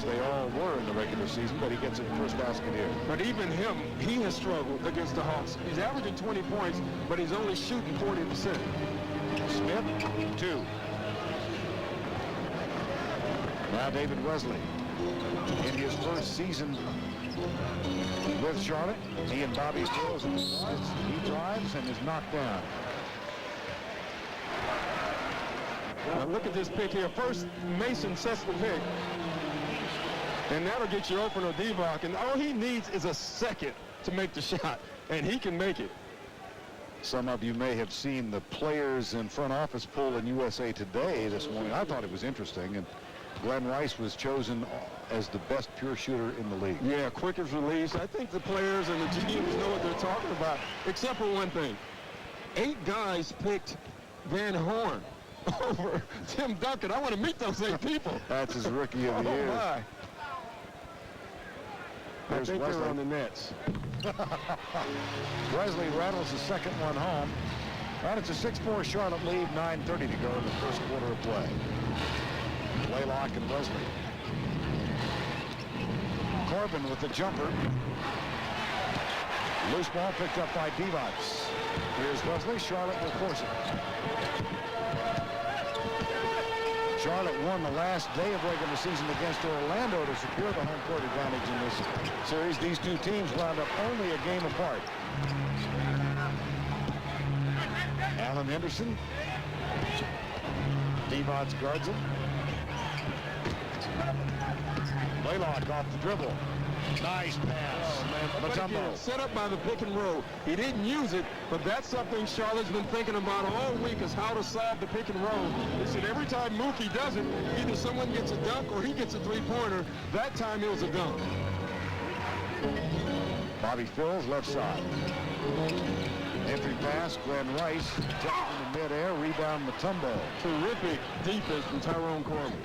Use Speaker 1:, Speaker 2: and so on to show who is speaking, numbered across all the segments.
Speaker 1: as they all were in the regular season, but he gets it first basket here.
Speaker 2: But even him, he has struggled against the Hawks. He's averaging 20 points, but he's only shooting 40%.
Speaker 1: Smith, 2. Now David Wesley. In his first season with Charlotte, he and Bobby Wills in the guards. He drives and is knocked down.
Speaker 2: Now look at this pick here. First, Mason sets the pick. And that'll get you open or Divac. And all he needs is a second to make the shot. And he can make it.
Speaker 1: Some of you may have seen the players in front office poll in USA Today this morning. I thought it was interesting. And Glenn Rice was chosen as the best pure shooter in the league.
Speaker 2: Yeah, quickest release. I think the players and the teams know what they're talking about, except for one thing. 8 guys picked Van Horn over Tim Duncan. I want to meet those 8 people.
Speaker 1: That's his rookie of the year.
Speaker 2: My. I think they're on the Nets.
Speaker 1: Wesley rattles the second one home. And it's a 6-4 Charlotte lead, 9:30 to go in the first quarter of play. Blaylock and Wesley. Corbin with the jumper. Loose ball picked up by Divac. Here's Wesley. Charlotte will force it. Charlotte won the last day of regular season against Orlando to secure the home court advantage in this series. These two teams wound up only a game apart. Alan Henderson. Divac guards him. Blaylock off the dribble. Nice pass.
Speaker 2: Matumbo. Set up by the pick and roll. He didn't use it, but that's something Charlotte's been thinking about all week, is how to solve the pick and roll. They said every time Mookie does it, either someone gets a dunk or he gets a three-pointer. That time it was a dunk.
Speaker 1: Bobby Phills, left side. Entry pass, Glenn Rice. Jumped in the midair, rebound Matumbo.
Speaker 2: Terrific defense from Tyrone Corbin.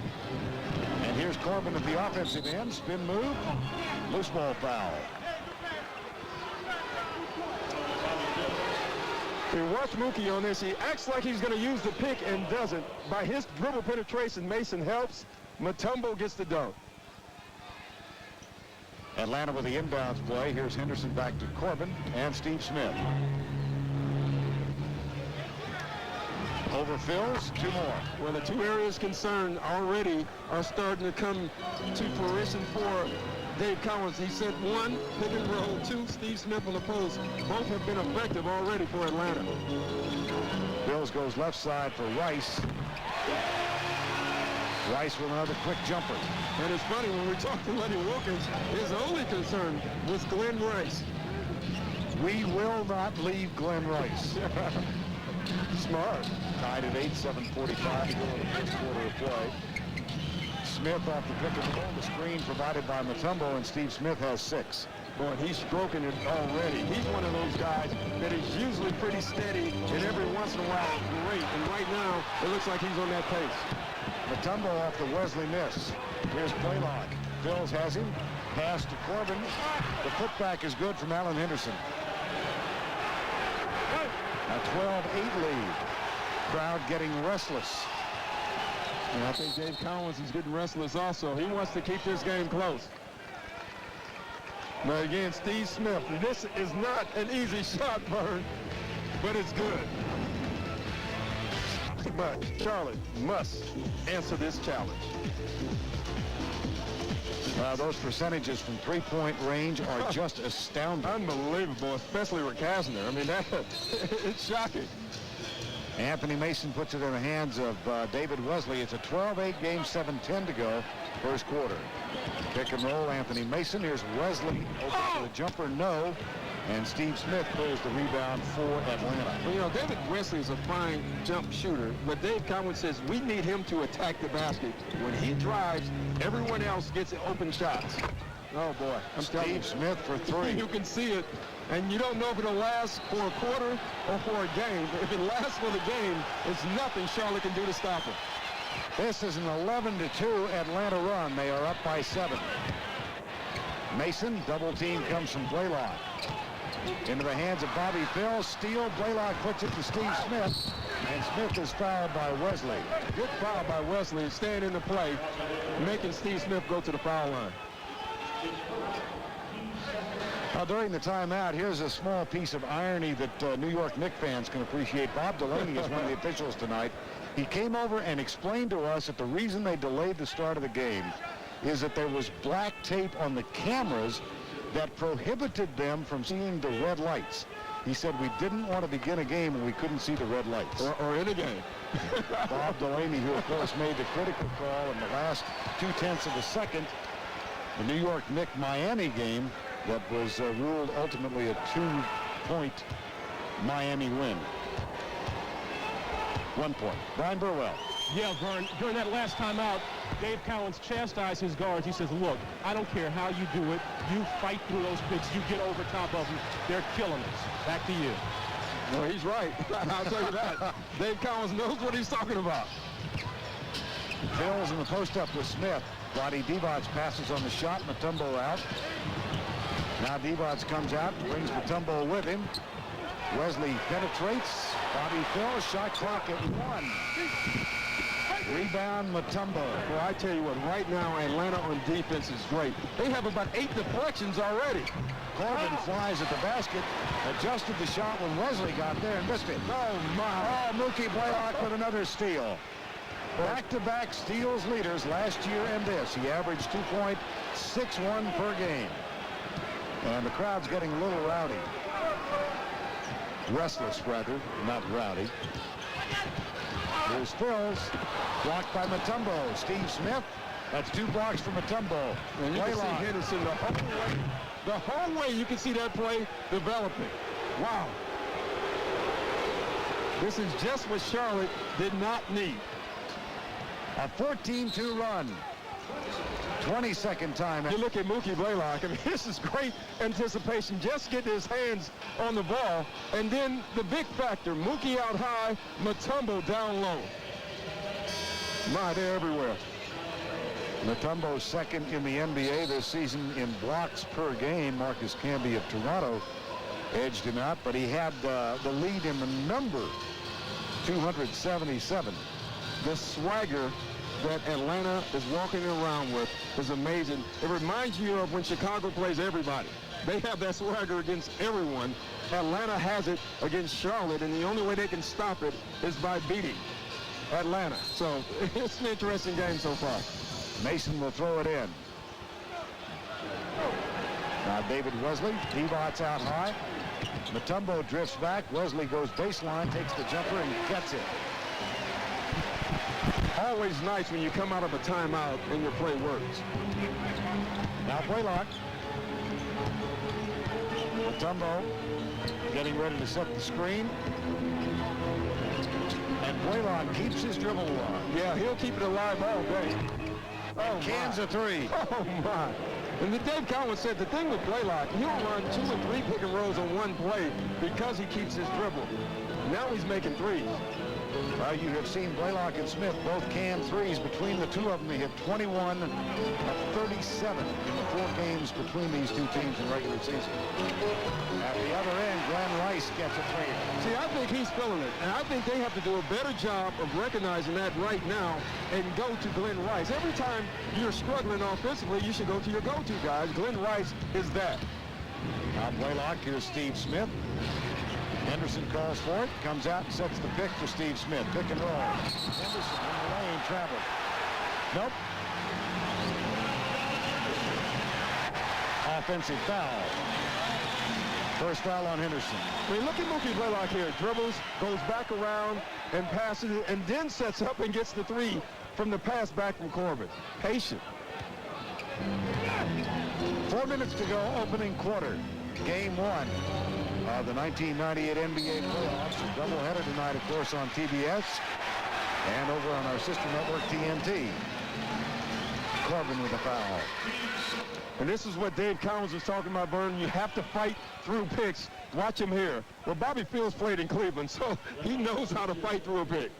Speaker 1: And here's Corbin at the offensive end. Spin move. Loose ball foul.
Speaker 2: You watch Mookie on this. He acts like he's going to use the pick and doesn't. By his dribble penetration, Mason helps. Matumbo gets the dunk.
Speaker 1: Atlanta with the inbounds play. Here's Henderson back to Corbin and Steve Smith. Over Phil's, 2 more.
Speaker 2: Well, the 2 areas concerned already are starting to come to fruition for Dave Collins. He said 1, pick and roll, 2, Steve Smith on the post. Both have been effective already for Atlanta.
Speaker 1: Phil's goes left side for Rice. Rice with another quick jumper.
Speaker 2: And it's funny, when we talked to Lenny Wilkins, his only concern was Glenn Rice.
Speaker 1: We will not leave Glenn Rice.
Speaker 2: Smart.
Speaker 1: Tied at 8, 7:45 to go in the first quarter of play. Smith off the pick and roll. The screen provided by Matumbo, and Steve Smith has 6.
Speaker 2: Boy, he's stroking it already. He's one of those guys that is usually pretty steady, and every once in a while, great. And right now, it looks like he's on that pace.
Speaker 1: Matumbo off the Wesley miss. Here's Blaylock. Phil's has him. Pass to Corbin. The putback is good from Alan Henderson. A 12-8 lead. Crowd getting restless.
Speaker 2: And I think Dave Collins is getting restless also. He wants to keep this game close. But again, Steve Smith, this is not an easy shot, Vern, but it's good. But Charlotte must answer this challenge.
Speaker 1: Those percentages from three-point range are just astounding.
Speaker 2: Unbelievable, especially with Kastner. I mean, it's shocking.
Speaker 1: Anthony Mason puts it in the hands of David Wesley. It's a 12-8 game, 7:10 to go, first quarter. Pick and roll, Anthony Mason. Here's Wesley, open for the jumper, no. And Steve Smith pulls the rebound for Atlanta.
Speaker 2: Well, you know, David Wesley is a fine jump shooter, but Dave Collins says we need him to attack the basket. When he drives, everyone else gets open shots. Oh, boy. I'm telling you.
Speaker 1: Steve Smith for 3.
Speaker 2: You can see it, and you don't know if it'll last for a quarter or for a game. If it lasts for the game, it's nothing Charlotte can do to stop it.
Speaker 1: This is an 11-2 Atlanta run. They are up by 7. Mason, double team comes from Blaylock. Into the hands of Bobby Phil. Steal. Blaylock puts it to Steve Smith. And Smith is fouled by Wesley.
Speaker 2: Good foul by Wesley, staying in the play, making Steve Smith go to the foul line.
Speaker 1: Now, during the timeout, here's a small piece of irony that New York Knicks fans can appreciate. Bob Delaney is one of the officials tonight. He came over and explained to us that the reason they delayed the start of the game is that there was black tape on the cameras that prohibited them from seeing the red lights. He said we didn't want to begin a game when we couldn't see the red lights.
Speaker 2: Or in a game.
Speaker 1: Bob Delaney, who of course made the critical call in the last 0.2 of a second, the New York Knicks-Miami game that was ruled ultimately a 2-point Miami win. 1 point. Brian Burwell.
Speaker 3: Yeah, Vern, during that last timeout, Dave Cowens chastised his guards. He says, look, I don't care how you do it. You fight through those picks. You get over top of them. They're killing us. Back to you.
Speaker 2: Well, he's right. I'll tell you that. Dave Cowens knows what he's talking about.
Speaker 1: Bills in the post up with Smith. Vlade Divac passes on the shot. Mutombo out. Now Divac comes out, brings Mutombo with him. Wesley penetrates. Bobby Phil, shot clock at 1. Rebound Mutombo.
Speaker 2: Well, I tell you what, right now Atlanta on defense is great. They have about 8 deflections already.
Speaker 1: Corbin flies at the basket, adjusted the shot when Wesley got there and missed it.
Speaker 2: Oh, my.
Speaker 1: Oh, Mookie Blaylock with another steal. Back-to-back steals leaders last year and this. He averaged 2.61 per game. And the crowd's getting a little rowdy. Restless, rather, not rowdy. Here's Phils, blocked by Mutombo. Steve Smith, that's 2 blocks for Mutombo.
Speaker 2: And you can see Henderson the whole way you can see that play developing. Wow. This is just what Charlotte did not need.
Speaker 1: A 14-2 run. 22nd time.
Speaker 2: You look at Mookie Blaylock, I mean, this is great anticipation. Just get his hands on the ball. And then the big factor, Mookie out high, Mutombo down low. My, they're everywhere.
Speaker 1: Mutombo's second in the NBA this season in blocks per game. Marcus Camby of Toronto edged him out, but he had the lead in the number 277.
Speaker 2: The swagger that Atlanta is walking around with is amazing. It reminds you of when Chicago plays everybody. They have that swagger against everyone. Atlanta has it against Charlotte, and the only way they can stop it is by beating Atlanta. So it's an interesting game so far.
Speaker 1: Mason will throw it in. Now David Wesley, Divac out high. Mutombo drifts back. Wesley goes baseline, takes the jumper, and gets it.
Speaker 2: Always nice when you come out of a timeout and your play works.
Speaker 1: Now Blaylock. Mutombo getting ready to set the screen. And Blaylock keeps his dribble alive.
Speaker 2: Yeah, he'll keep it alive all day. Oh,
Speaker 1: Cans a 3.
Speaker 2: Oh, my. And the Dave Cowens said the thing with Blaylock, he'll run 2 or 3 pick and rolls on one play because he keeps his dribble. Now he's making threes.
Speaker 1: Well, you have seen Blaylock and Smith both can threes. Between the two of them, they hit 21 of 37 in the 4 games between these two teams in regular season. At the other end, Glenn Rice gets a 3.
Speaker 2: See, I think he's feeling it, and I think they have to do a better job of recognizing that right now and go to Glenn Rice. Every time you're struggling offensively, you should go to your go-to guys. Glenn Rice is that.
Speaker 1: Now Blaylock, here's Steve Smith. Henderson calls for it, comes out and sets the pick for Steve Smith. Pick and roll. Henderson in the lane, traveling. Nope. Offensive foul. First foul on Henderson.
Speaker 2: I mean, look at Mookie Blaylock here. Dribbles, goes back around and passes it, and then sets up and gets the 3 from the pass back from Corbin. Patient.
Speaker 1: 4 minutes to go, opening quarter. Game 1 of the 1998 NBA playoffs. A doubleheader tonight, of course, on TBS and over on our sister network, TNT. Corbin with a foul.
Speaker 2: And this is what Dave Cowens was talking about, Vernon. You have to fight through picks. Watch him here. Well, Bobby Fields played in Cleveland, so he knows how to fight through a pick.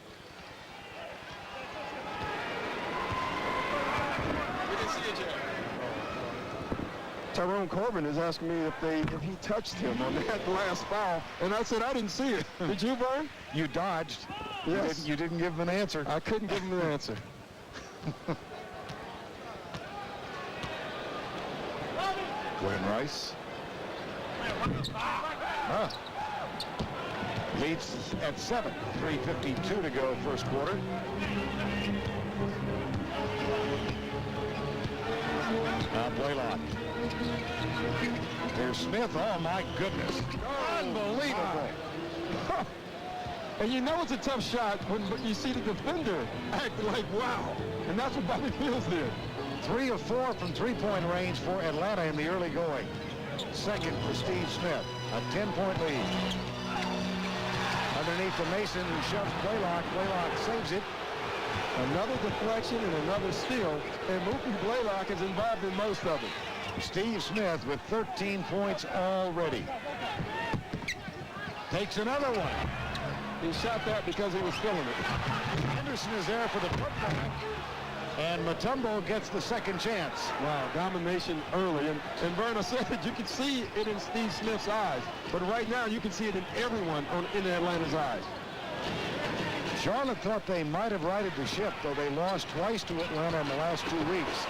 Speaker 2: Tyrone Corbin is asking me if he touched him on that last foul, and I said I didn't see it. Did you, Vern?
Speaker 1: You dodged.
Speaker 2: Yes.
Speaker 1: You didn't give him an answer.
Speaker 2: I couldn't give him an answer.
Speaker 1: Glenn Rice. Leads at 7. 3:52 to go first quarter. Now Blaylock. There's Smith. Oh, my goodness. Unbelievable.
Speaker 2: And you know it's a tough shot when you see the defender act like, wow. And that's what Bobby Fields did.
Speaker 1: 3 of 4 from three-point range for Atlanta in the early going. Second for Steve Smith. A 10-point lead. Underneath to Mason, who shoves Blaylock. Blaylock saves it.
Speaker 2: Another deflection and another steal. And Mookie Blaylock is involved in most of it.
Speaker 1: Steve Smith with 13 points already. Takes another one.
Speaker 2: He shot that because he was feeling it.
Speaker 1: Henderson is there for the putback. And Mutombo gets the second chance.
Speaker 2: Wow, domination early. And Verna said that you could see it in Steve Smith's eyes. But right now you can see it in everyone in Atlanta's eyes.
Speaker 1: Charlotte thought they might have righted the ship, though they lost twice to Atlanta in the last 2 weeks.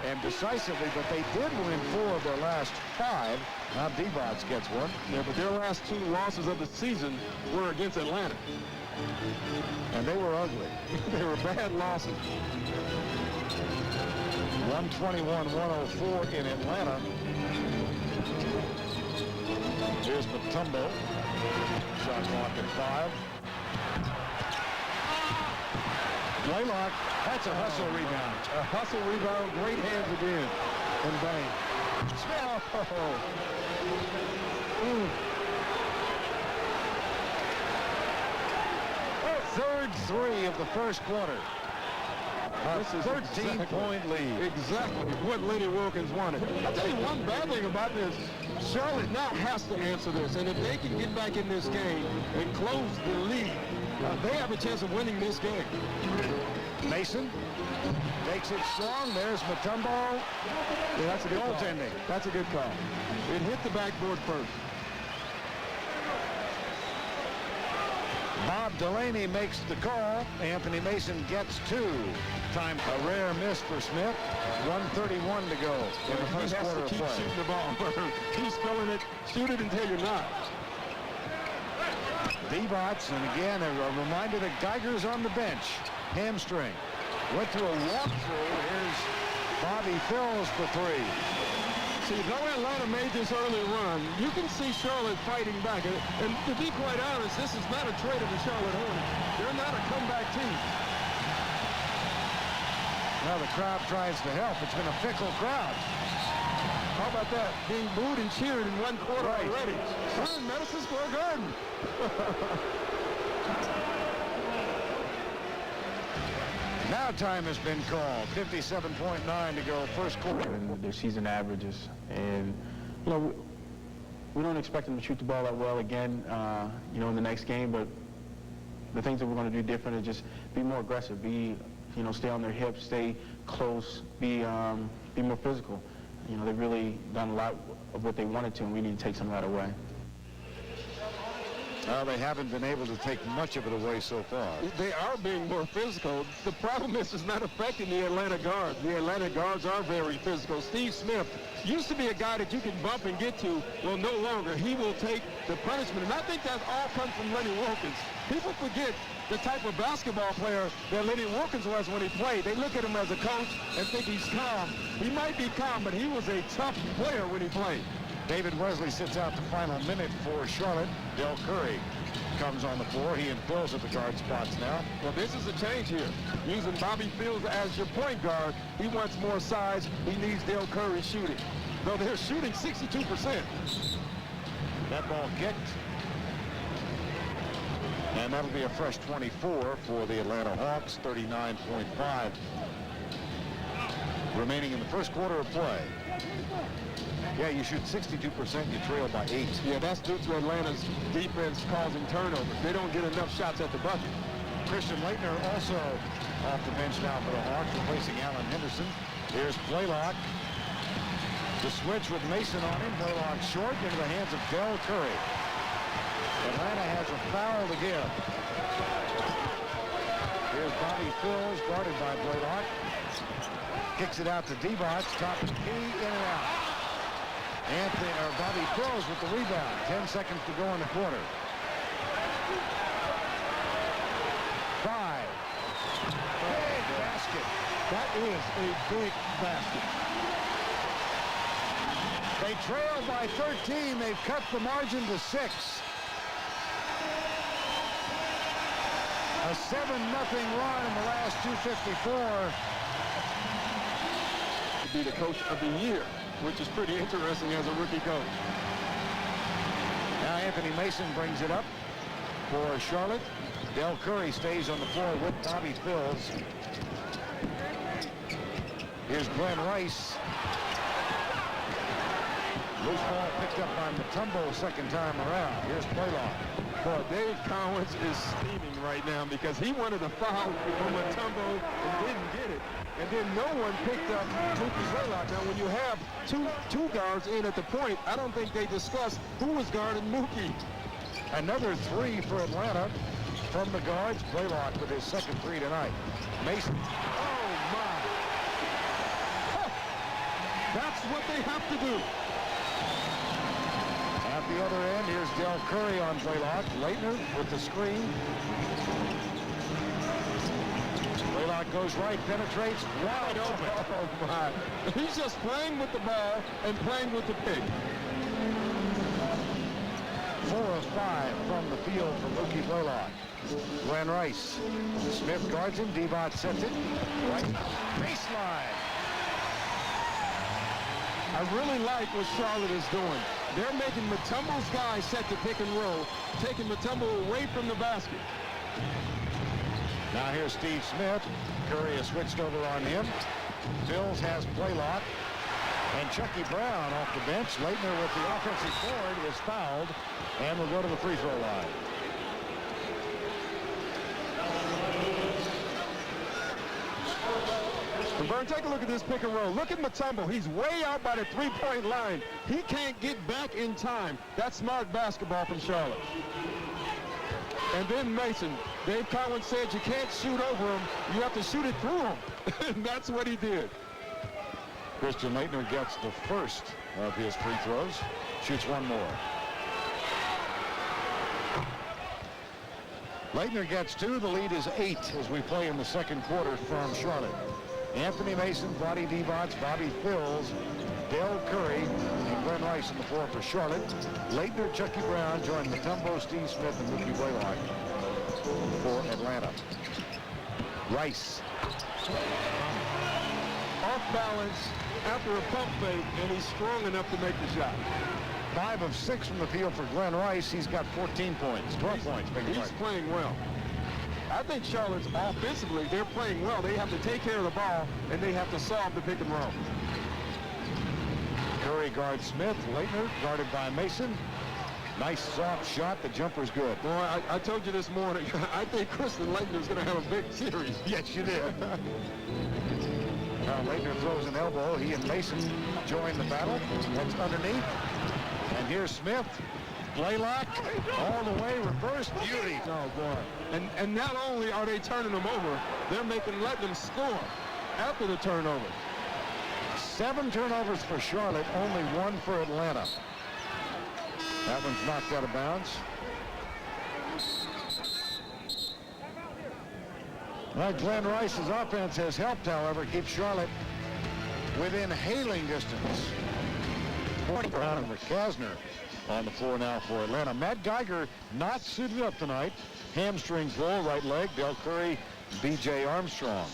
Speaker 1: And decisively, but they did win 4 of their last 5. Now Divac gets one.
Speaker 2: Yeah, but their last 2 losses of the season were against Atlanta.
Speaker 1: And they were ugly.
Speaker 2: They were bad losses.
Speaker 1: 121-104 in Atlanta. Here's Mutombo. Shot clock at 5. Blaylock, that's a hustle rebound.
Speaker 2: A hustle rebound, great hands again. And bang.
Speaker 1: Smith. Third 3 of the first quarter.
Speaker 2: This is
Speaker 1: 13-point lead.
Speaker 2: Exactly what Lenny Wilkins wanted. I'll tell you one bad thing about this. Charlotte now has to answer this. And if they can get back in this game and close the lead, they have a chance of winning this game.
Speaker 1: Mason takes it strong. There's Mutombo.
Speaker 2: Yeah, that's a good goaltending. That's a good call. It hit the backboard first.
Speaker 1: Bob Delaney makes the call. Anthony Mason gets 2. Time a rare miss for Smith. 1:31 to go in the first quarter of
Speaker 2: play.
Speaker 1: play.
Speaker 2: Shooting the ball. He's spelling it. Shoot it until you're not.
Speaker 1: Divac, and again a reminder that Geiger's on the bench. Hamstring. Went through a walkthrough. Here's Bobby Phills for 3.
Speaker 2: See, though Atlanta made this early run, you can see Charlotte fighting back. And to be quite honest, this is not a trade of the Charlotte Hornets. They're not a comeback team.
Speaker 1: Now the crowd tries to help. It's been a fickle crowd.
Speaker 2: How about that? Being booed and cheered in one quarter already. We're in Madison Square Garden.
Speaker 1: Now time has been called. 57.9 to go first quarter.
Speaker 4: And their season averages. And, you know, we don't expect them to shoot the ball that well again, you know, in the next game. But the things that we're going to do different is just be more aggressive, stay on their hips, stay close, be more physical. You know, they've really done a lot of what they wanted to, and we need to take some of that away.
Speaker 1: They haven't been able to take much of it away so far.
Speaker 2: They are being more physical. The problem is it's not affecting the Atlanta guards. The Atlanta guards are very physical. Steve Smith used to be a guy that you can bump and get to. Well, no longer. He will take the punishment. And I think that all comes from Lenny Wilkins. People forget the type of basketball player that Lenny Wilkins was when he played. They look at him as a coach and think he's calm. He might be calm, but he was a tough player when he played.
Speaker 1: David Wesley sits out the final minute for Charlotte. Del Curry comes on the floor. He and Phil's at the guard spots now.
Speaker 2: Well, this is a change here. Using Bobby Fields as your point guard, he wants more size. He needs Del Curry shooting. Though they're shooting 62%.
Speaker 1: That ball kicked. And that'll be a fresh 24 for the Atlanta Hawks, 39.5 remaining in the first quarter of play. Yeah, you shoot 62%, you trail by 8.
Speaker 2: Yeah, that's due to Atlanta's defense causing turnovers. They don't get enough shots at the bucket.
Speaker 1: Christian Laettner also off the bench now for the Hawks, replacing Alan Henderson. Here's Blaylock. The switch with Mason on him. Blaylock short into the hands of Del Curry. Atlanta has a foul to give. Bobby Phills, guarded by Blaylock. Kicks it out to Divac, top of the key, in and out. Bobby Phills with the rebound. 10 seconds to go in the quarter. 5. Big basket.
Speaker 2: That is a big basket.
Speaker 1: They trail by 13. They've cut the margin to 6. A 7-0 run in the last 2:54.
Speaker 2: To be the coach of the year, which is pretty interesting as a rookie coach.
Speaker 1: Now Anthony Mason brings it up for Charlotte. Del Curry stays on the floor with Bobby Phills. Here's Glenn Rice. Loose ball picked up by Mutombo second time around. Here's Blaylock.
Speaker 2: Well, Dave Cowens is steaming right now because he wanted a foul from Mutombo and didn't get it. And then no one picked up Mookie Blaylock. Now, when you have two guards in at the point, I don't think they discussed who was guarding Mookie.
Speaker 1: Another 3 for Atlanta from the guards. Blaylock with his second 3 tonight. Mason.
Speaker 2: Oh, my. Huh. That's what they have to do.
Speaker 1: At the other end, here's Del Curry on Blaylock. Leitner with the screen. Blaylock goes right, penetrates, wide open.
Speaker 2: Oh, my. He's just playing with the ball and playing with the pick.
Speaker 1: 4 of 5 from the field for Mookie Blaylock. Glenn Rice. Smith guards him. Divac sets it. Right baseline.
Speaker 2: I really like what Charlotte is doing. They're making Mutombo's guys set the pick and roll, taking Mutombo away from the basket.
Speaker 1: Now here's Steve Smith. Curry has switched over on him. Phills has Blaylock. And Chucky Brown off the bench. Leitner with the offensive board is fouled and will go to the free throw line.
Speaker 2: And Vern, take a look at this pick and roll. Look at Mutombo. He's way out by the three-point line. He can't get back in time. That's smart basketball from Charlotte. And then Mason. Dave Collins said you can't shoot over him. You have to shoot it through him. And that's what he did.
Speaker 1: Christian Leitner gets the first of his free throws. Shoots one more. Leitner gets 2. The lead is 8 as we play in the second quarter from Charlotte. Anthony Mason, Vlade Divac, Bobby Phills, Del Curry, and Glenn Rice on the floor for Charlotte. Leitner, Chucky Brown join Mutombo, Steve Smith, and Mookie Blaylock for Atlanta. Rice.
Speaker 2: Off balance after a pump fake, and he's strong enough to make the shot.
Speaker 1: 5 of 6 from the field for Glenn Rice. He's got 14 points, 12 points.
Speaker 2: He's playing well. I think Charlotte's offensively, they're playing well. They have to take care of the ball, and they have to solve the pick and roll.
Speaker 1: Curry guards Smith. Leitner guarded by Mason. Nice soft shot. The jumper's good.
Speaker 2: Boy, I told you this morning, I think Christian Leitner's going to have a big series.
Speaker 1: Yes, you did. Now Leitner throws an elbow. He and Mason join the battle. That's underneath. And here's Smith. Blaylock all the way, reverse beauty.
Speaker 2: Oh, boy. And not only are they turning them over, they're letting them score after the turnover.
Speaker 1: 7 turnovers for Charlotte, only 1 for Atlanta. That one's knocked out of bounds. Well, Glenn Rice's offense has helped, however, keep Charlotte within hailing distance. Brown and McCasner on the floor now for Atlanta. Matt Geiger not suited up tonight. Hamstring pull, right leg. Del Curry, B.J. Armstrong.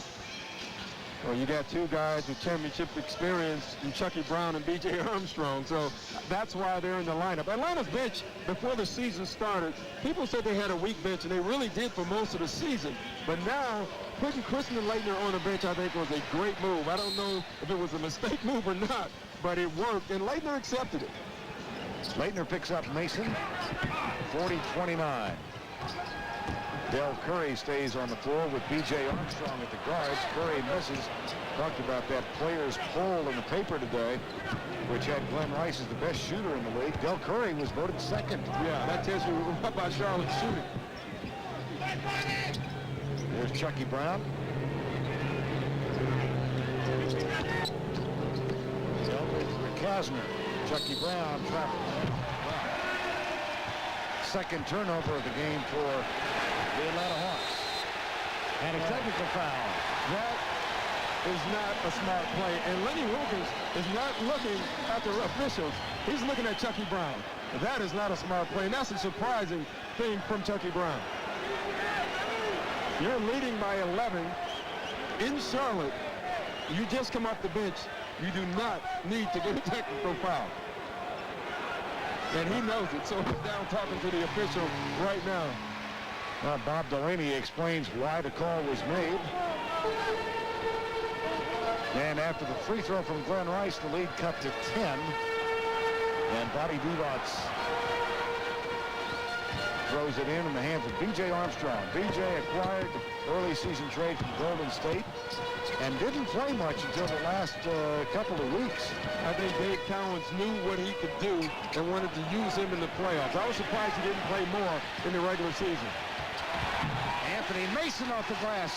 Speaker 2: Well, you got 2 guys with championship experience in Chucky Brown and B.J. Armstrong, so that's why they're in the lineup. Atlanta's bench, before the season started, people said they had a weak bench, and they really did for most of the season. But now, putting Christian Leitner on the bench, I think, was a great move. I don't know if it was a mistake move or not, but it worked, and Leitner accepted it.
Speaker 1: Leitner picks up Mason, 40-29. Del Curry stays on the floor with B.J. Armstrong at the guards. Curry misses. Talked about that players' poll in the paper today, which had Glenn Rice as the best shooter in the league. Del Curry was voted second.
Speaker 2: Yeah, that tells you about Charlotte's shooting.
Speaker 1: Here's Chucky Brown. Dealt with Kasner. Chucky Brown travels. Second turnover of the game for the Atlanta Hawks. And a technical foul.
Speaker 2: That is not a smart play. And Lenny Wilkins is not looking at the officials. He's looking at Chucky Brown. That is not a smart play. And that's a surprising thing from Chucky Brown. You're leading by 11 in Charlotte. You just come off the bench. You do not need to get a technical foul. And he knows it, so he's down talking to the official right now.
Speaker 1: Well, Bob Delaney explains why the call was made. And after the free throw from Glenn Rice, the lead cut to 10. And Bobby Divac throws it in the hands of B.J. Armstrong. B.J. acquired early season trade from Golden State and didn't play much until the last couple of weeks.
Speaker 2: I think Dave Cowens knew what he could do and wanted to use him in the playoffs. I was surprised he didn't play more in the regular season.
Speaker 1: Anthony Mason off the glass.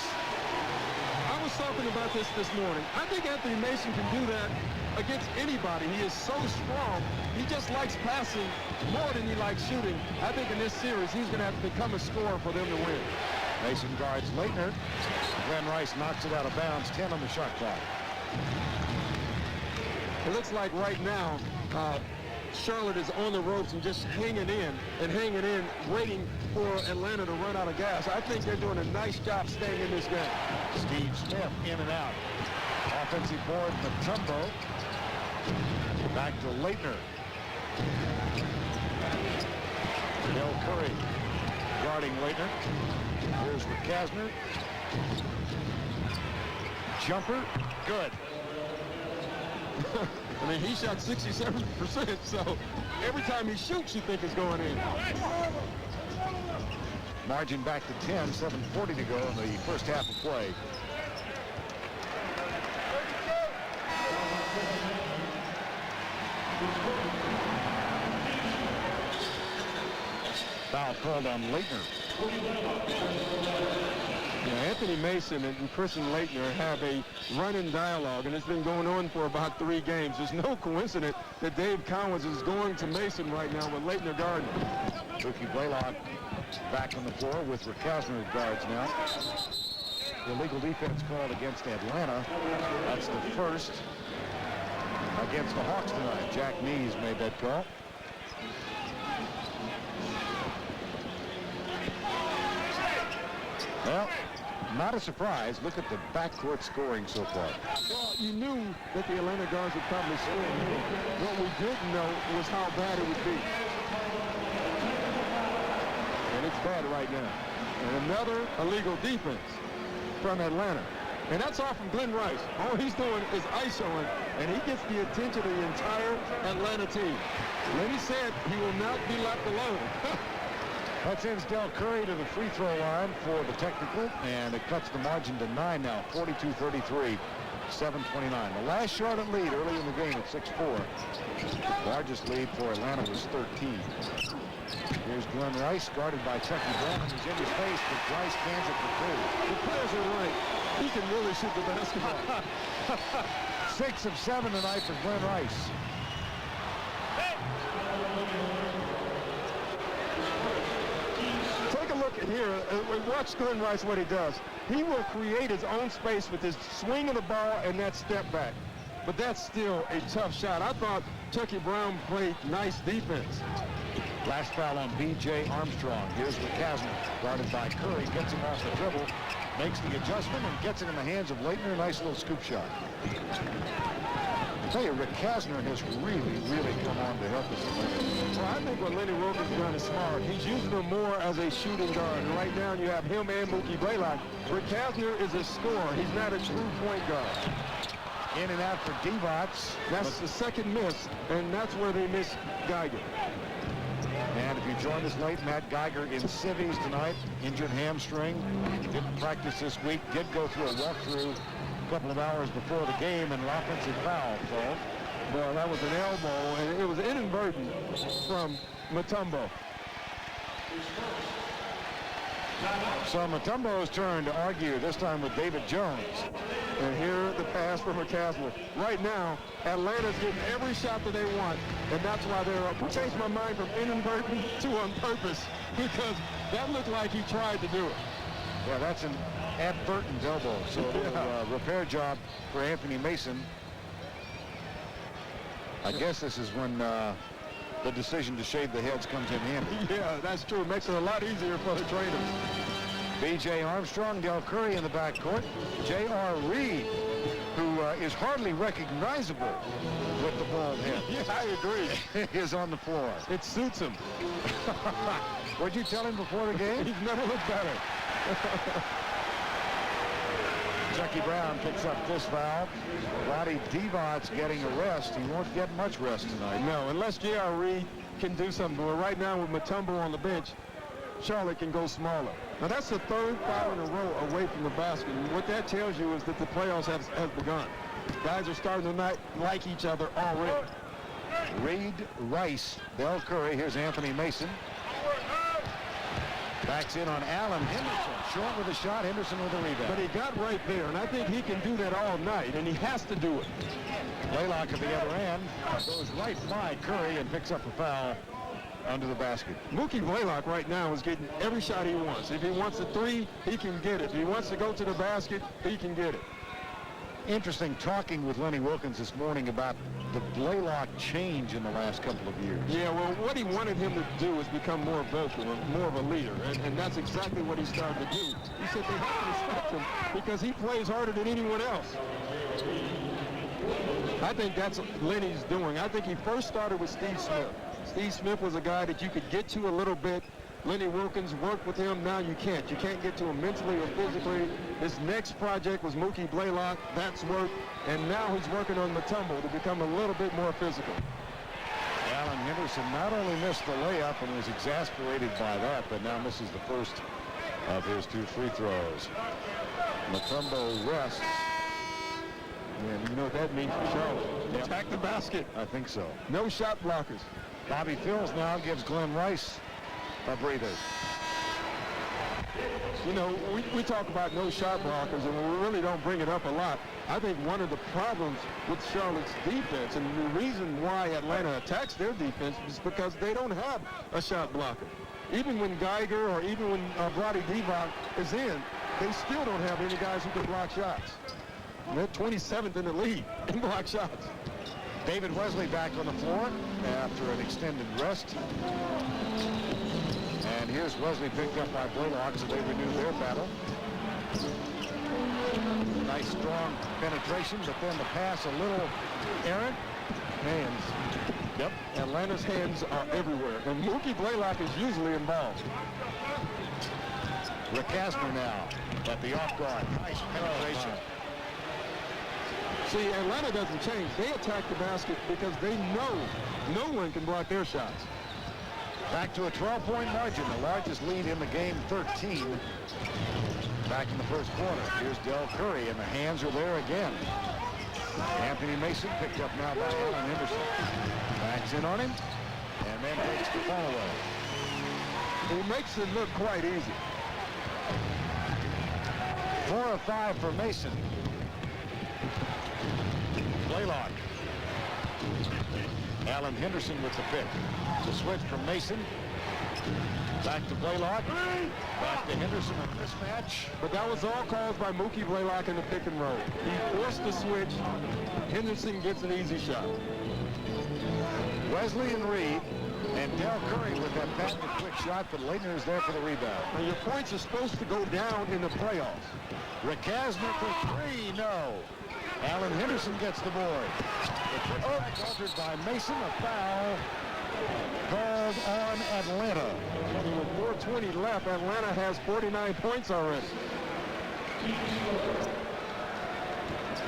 Speaker 2: I was talking about this morning. I think Anthony Mason can do that against anybody. He is so strong. He just likes passing more than he likes shooting. I think in this series, he's going to have to become a scorer for them to win.
Speaker 1: Mason guards Leitner. Glenn Rice knocks it out of bounds. 10 on the shot clock.
Speaker 2: It looks like right now, Charlotte is on the ropes and just hanging in, waiting for Atlanta to run out of gas. I think they're doing a nice job staying in this game.
Speaker 1: Steve Smith in and out. Offensive board, Mutombo. Back to Leitner. Del Curry guarding Leitner. Here's Kasner. Jumper, good.
Speaker 2: I mean, he shot 67%, so every time he shoots, you think it's going in.
Speaker 1: Margin back to 10, 7:40 to go in the first half of play. Foul called on Leitner.
Speaker 2: Anthony Mason and Christian Leitner have a running dialogue, and it's been going on for about 3 games. There's no coincidence that Dave Cowens is going to Mason right now with Leitner guarding.
Speaker 1: Mookie Blaylock back on the floor with Kasner guards now. Illegal defense called against Atlanta. That's the first against the Hawks tonight. Jack Nees made that call. Well, not a surprise. Look at the backcourt scoring so far.
Speaker 2: Well, you knew that the Atlanta guards would probably score here. What we didn't know was how bad it would be. And it's bad right now. And another illegal defense from Atlanta. And that's all from Glenn Rice. All he's doing is ISOing, and he gets the attention of the entire Atlanta team. Lenny said he will not be left alone.
Speaker 1: That sends Del Curry to the free throw line for the technical, and it cuts the margin to 9 now, 42-33, 7:29. The last Charlotte lead early in the game at 6-4. Largest lead for Atlanta was 13. Here's Glenn Rice, guarded by Chucky Brown, who's in his face, but Rice cans it for 2.
Speaker 2: The players are right. He can really shoot the basketball.
Speaker 1: 6 of 7 tonight for Glenn Rice.
Speaker 2: Look at here, watch Glenn Rice what he does. He will create his own space with his swing of the ball and that step back. But that's still a tough shot. I thought Chucky Brown played nice defense.
Speaker 1: Last foul on B.J. Armstrong. Here's Kasner, guarded by Curry, gets him off the dribble, makes the adjustment, and gets it in the hands of Leitner. A nice little scoop shot. I tell you, Rick Kasner has really come on to help us.
Speaker 2: Well, I think what Lenny Wilkins has done is smart. He's using him more as a shooting guard. And right now you have him and Mookie Blaylock. Rick Kasner is a scorer. He's not a true point guard.
Speaker 1: In and out for Divac.
Speaker 2: That's the second miss, and that's where they miss Geiger.
Speaker 1: And if you joined us late, Matt Geiger in civvies tonight, injured hamstring. Didn't practice this week. Did go through a walkthrough a couple of hours before the game, and an offensive foul called.
Speaker 2: Well, that was an elbow, and it was inadvertent from Mutombo.
Speaker 1: So Mutombo's turn to argue, this time with David Jones.
Speaker 2: And here the pass from McCaslin. Right now, Atlanta's getting every shot that they want, and that's why they're up. I changed my mind from inadvertent to on purpose, because that looked like he tried to do it.
Speaker 1: Yeah, that's an advertent elbow. So a little repair job for Anthony Mason. I guess this is when the decision to shave the heads comes in handy.
Speaker 2: Yeah, that's true. It makes it a lot easier for the trainers.
Speaker 1: B.J. Armstrong, Del Curry in the backcourt. J.R. Reed, who is hardly recognizable with the bald head.
Speaker 2: Yeah, I agree.
Speaker 1: is on the floor.
Speaker 2: It suits him.
Speaker 1: What'd you tell him before the game?
Speaker 2: He's never looked better.
Speaker 1: Chucky Brown picks up this foul. Roddy Devon's getting a rest. He won't get much rest tonight.
Speaker 2: No, unless J.R. Reed can do something. But right now with Mutombo on the bench, Charlotte can go smaller. Now that's the third foul in a row away from the basket. And what that tells you is that the playoffs has begun. Guys are starting to not like each other already.
Speaker 1: Reed, Rice, Del Curry. Here's Anthony Mason. Backs in on Allen Henderson. Short with a shot, Henderson with a rebound.
Speaker 2: But he got right there, and I think he can do that all night, and he has to do it.
Speaker 1: Blaylock at the other end goes right by Curry and picks up a foul under the basket.
Speaker 2: Mookie Blaylock right now is getting every shot he wants. If he wants a three, he can get it. If he wants to go to the basket, he can get it.
Speaker 1: Interesting talking with Lenny Wilkins this morning about the Blaylock change in the last couple of years.
Speaker 2: Yeah, well, what he wanted him to do is become more vocal and more of a leader, and that's exactly what he started to do. He said they have to respect him because he plays harder than anyone else. I think that's what Lenny's doing. I think he first started with Steve Smith. Steve Smith was a guy that you could get to a little bit. Lenny Wilkins worked with him. Now you can't. You can't get to him mentally or physically. His next project was Mookie Blaylock. That's worked. And now he's working on Mutombo to become a little bit more physical.
Speaker 1: Allen Henderson not only missed the layup and was exasperated by that, but now misses the first of his two free throws. Mutombo rests.
Speaker 2: And you know what that means for Charlotte.
Speaker 1: Yep.
Speaker 2: Attack the basket.
Speaker 1: I think so.
Speaker 2: No shot blockers.
Speaker 1: Bobby Phills now gives Glenn Rice a breather.
Speaker 2: You know, we talk about no shot blockers, and we really don't bring it up a lot. I think one of the problems with Charlotte's defense, and the reason why Atlanta attacks their defense, is because they don't have a shot blocker. Even when Geiger or even when Roddy Devon is in, they still don't have any guys who can block shots. And they're 27th in the league in block shots.
Speaker 1: David Wesley back on the floor after an extended rest. And here's Wesley picked up by Blaylock, so they renew their battle. Nice strong penetration, but then the pass a little errant.
Speaker 2: Hands.
Speaker 1: Yep.
Speaker 2: Atlanta's hands are everywhere, and Mookie Blaylock is usually involved.
Speaker 1: Rick Kasmer now at the off guard. Nice penetration.
Speaker 2: See, Atlanta doesn't change. They attack the basket because they know no one can block their shots.
Speaker 1: Back to a 12-point margin, the largest lead in the game, 13. Back in the first quarter. Here's Del Curry, and the hands are there again. Anthony Mason picked up now by Allen Henderson. Backs in on him, and then takes the ball away.
Speaker 2: He makes it look quite easy.
Speaker 1: 4 of 5 for Mason. Blaylock. Allen Henderson with the pick. The switch from Mason. Back to Blaylock. Back to Henderson in this match.
Speaker 2: But that was all caused by Mookie Blaylock in the pick and roll. He forced the switch. Henderson gets an easy shot.
Speaker 1: Wesley and Reed and Del Curry with that patented quick shot, but Leitner is there for the rebound.
Speaker 2: Now your points are supposed to go down in the playoffs.
Speaker 1: Rick Kasmer for three, no. Allen Henderson gets the board. The putback altered by Mason, a foul called on Atlanta.
Speaker 2: And with 4:20 left, Atlanta has 49 points already.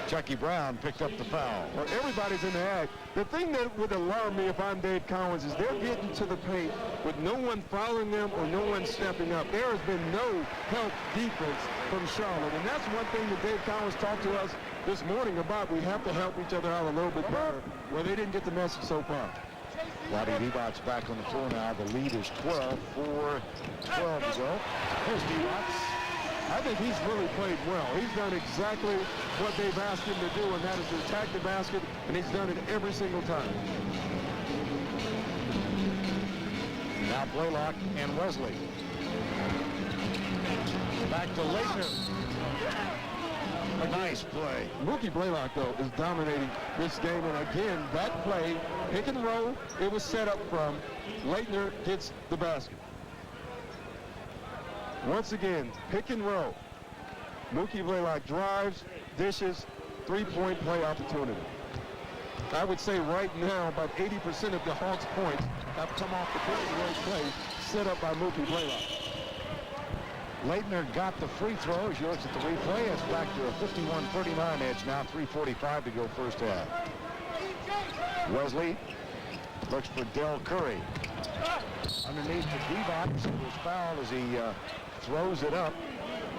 Speaker 1: Chucky Brown picked up the foul.
Speaker 2: Well, everybody's in the act. The thing that would alarm me if I'm Dave Cowens is they're getting to the paint with no one following them or no one stepping up. There has been no help defense from Charlotte, and that's one thing that Dave Cowens talked to us this morning about. We have to help each other out a little bit better. Well, they didn't get the message so far.
Speaker 1: Vlade Divac's back on the floor now. The lead is 12, 4:12 to go. Here's Divac.
Speaker 2: I think he's really played well. He's done exactly what they've asked him to do, and that is to attack the basket, and he's done it every single time.
Speaker 1: Now Blaylock and Wesley. Back to Leitner. A nice play.
Speaker 2: Mookie Blaylock, though, is dominating this game. And again, that play, pick and roll, it was set up from Leitner gets the basket. Once again, pick and roll. Mookie Blaylock drives, dishes, three-point play opportunity. I would say right now about 80% of the Hawks' points have come off the pick and roll play set up by Mookie Blaylock.
Speaker 1: Leitner got the free throw. As you look at the replay, it's back to a 51-39 edge now. 3:45 to go first half. Wesley looks for Del Curry. Underneath to Divac. He was fouled as he throws it up.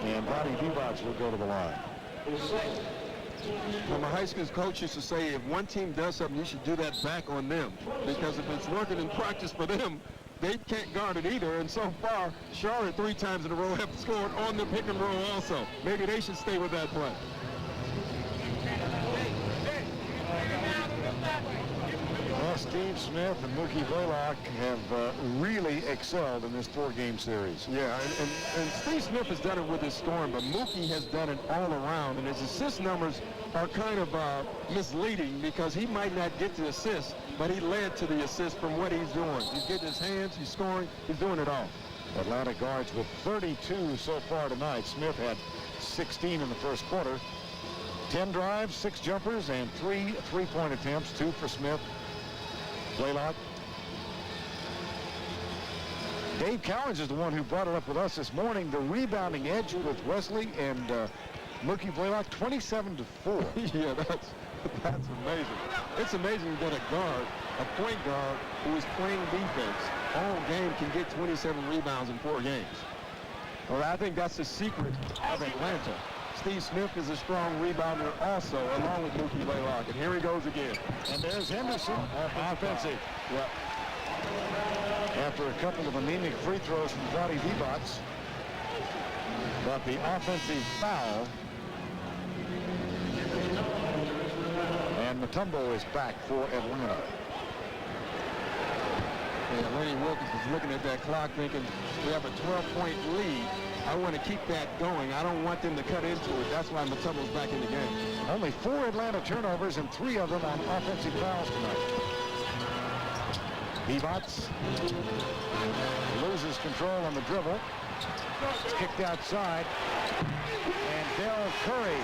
Speaker 1: And Vlade Divac will go to the line.
Speaker 2: Well, my high school coach used to say, if one team does something, you should do that back on them. Because if it's working in practice for them, they can't guard it either, and so far, Charlotte 3 times in a row have scored on the pick and roll also. Maybe they should stay with that play.
Speaker 1: Well, Steve Smith and Mookie Blaylock have really excelled in this 4-game series.
Speaker 2: Yeah, and Steve Smith has done it with his scoring, but Mookie has done it all around, and his assist numbers are kind of misleading because he might not get the assist, but he led to the assist from what he's doing. He's getting his hands, he's scoring, he's doing it all.
Speaker 1: Atlanta guards with 32 so far tonight. Smith had 16 in the first quarter. 10 drives, 6 jumpers, and 3 three-point attempts, 2 for Smith. Blaylock. Dave Cowens is the one who brought it up with us this morning. The rebounding edge with Wesley and Mookie Blaylock, 27-4.
Speaker 2: Yeah, that's amazing. It's amazing that a guard, a point guard who is playing defense all game can get 27 rebounds in 4 games. Well, I think that's the secret of Atlanta. Steve Smith is a strong rebounder also, along with Mookie Blaylock. And here he goes again.
Speaker 1: And there's Henderson, offensive.
Speaker 2: Yep.
Speaker 1: After a couple of anemic free throws from Vlade Divac. But the offensive foul. And Mutombo is back for Atlanta.
Speaker 2: And Lenny Wilkins is looking at that clock thinking, we have a 12-point lead. I want to keep that going. I don't want them to cut into it. That's why Mutombo's back in the game.
Speaker 1: Only 4 Atlanta turnovers and 3 of them on offensive fouls tonight. Divac loses control on the dribble. It's kicked outside. And Del Curry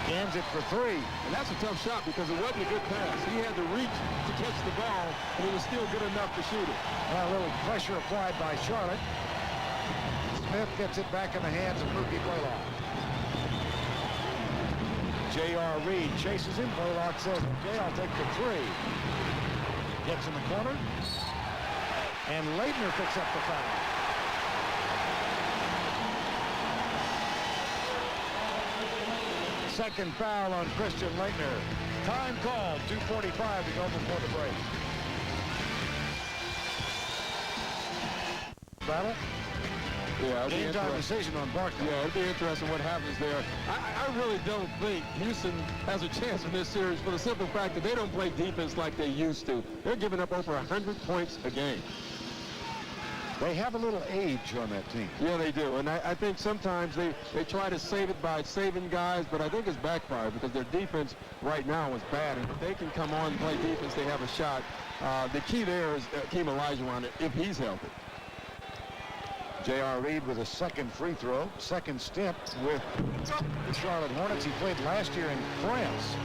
Speaker 1: jams it for 3.
Speaker 2: And that's a tough shot because it wasn't a good pass. He had to reach to catch the ball, and it was still good enough to shoot it.
Speaker 1: A little pressure applied by Charlotte. Smith gets it back in the hands of Mookie Blaylock. J.R. Reed chases him. Blaylock says, okay, I'll take the 3. Gets in the corner. And Leitner picks up the foul. Second foul on Christian Leitner. Time called, 2:45 to go before the break. Battle.
Speaker 2: Yeah,
Speaker 1: Game time decision on Barkley.
Speaker 2: Yeah, it'll be interesting what happens there. I really don't think Houston has a chance in this series for the simple fact that they don't play defense like they used to. They're giving up over 100 points a game.
Speaker 1: They have a little age on that team.
Speaker 2: Yeah, they do. And I think sometimes they try to save it by saving guys, but I think it's backfired because their defense right now is bad. And if they can come on and play defense, they have a shot. The key there is Hakeem Olajuwon if he's healthy.
Speaker 1: J.R. Reed with a second free throw, second stint with the Charlotte Hornets. He played last year in France.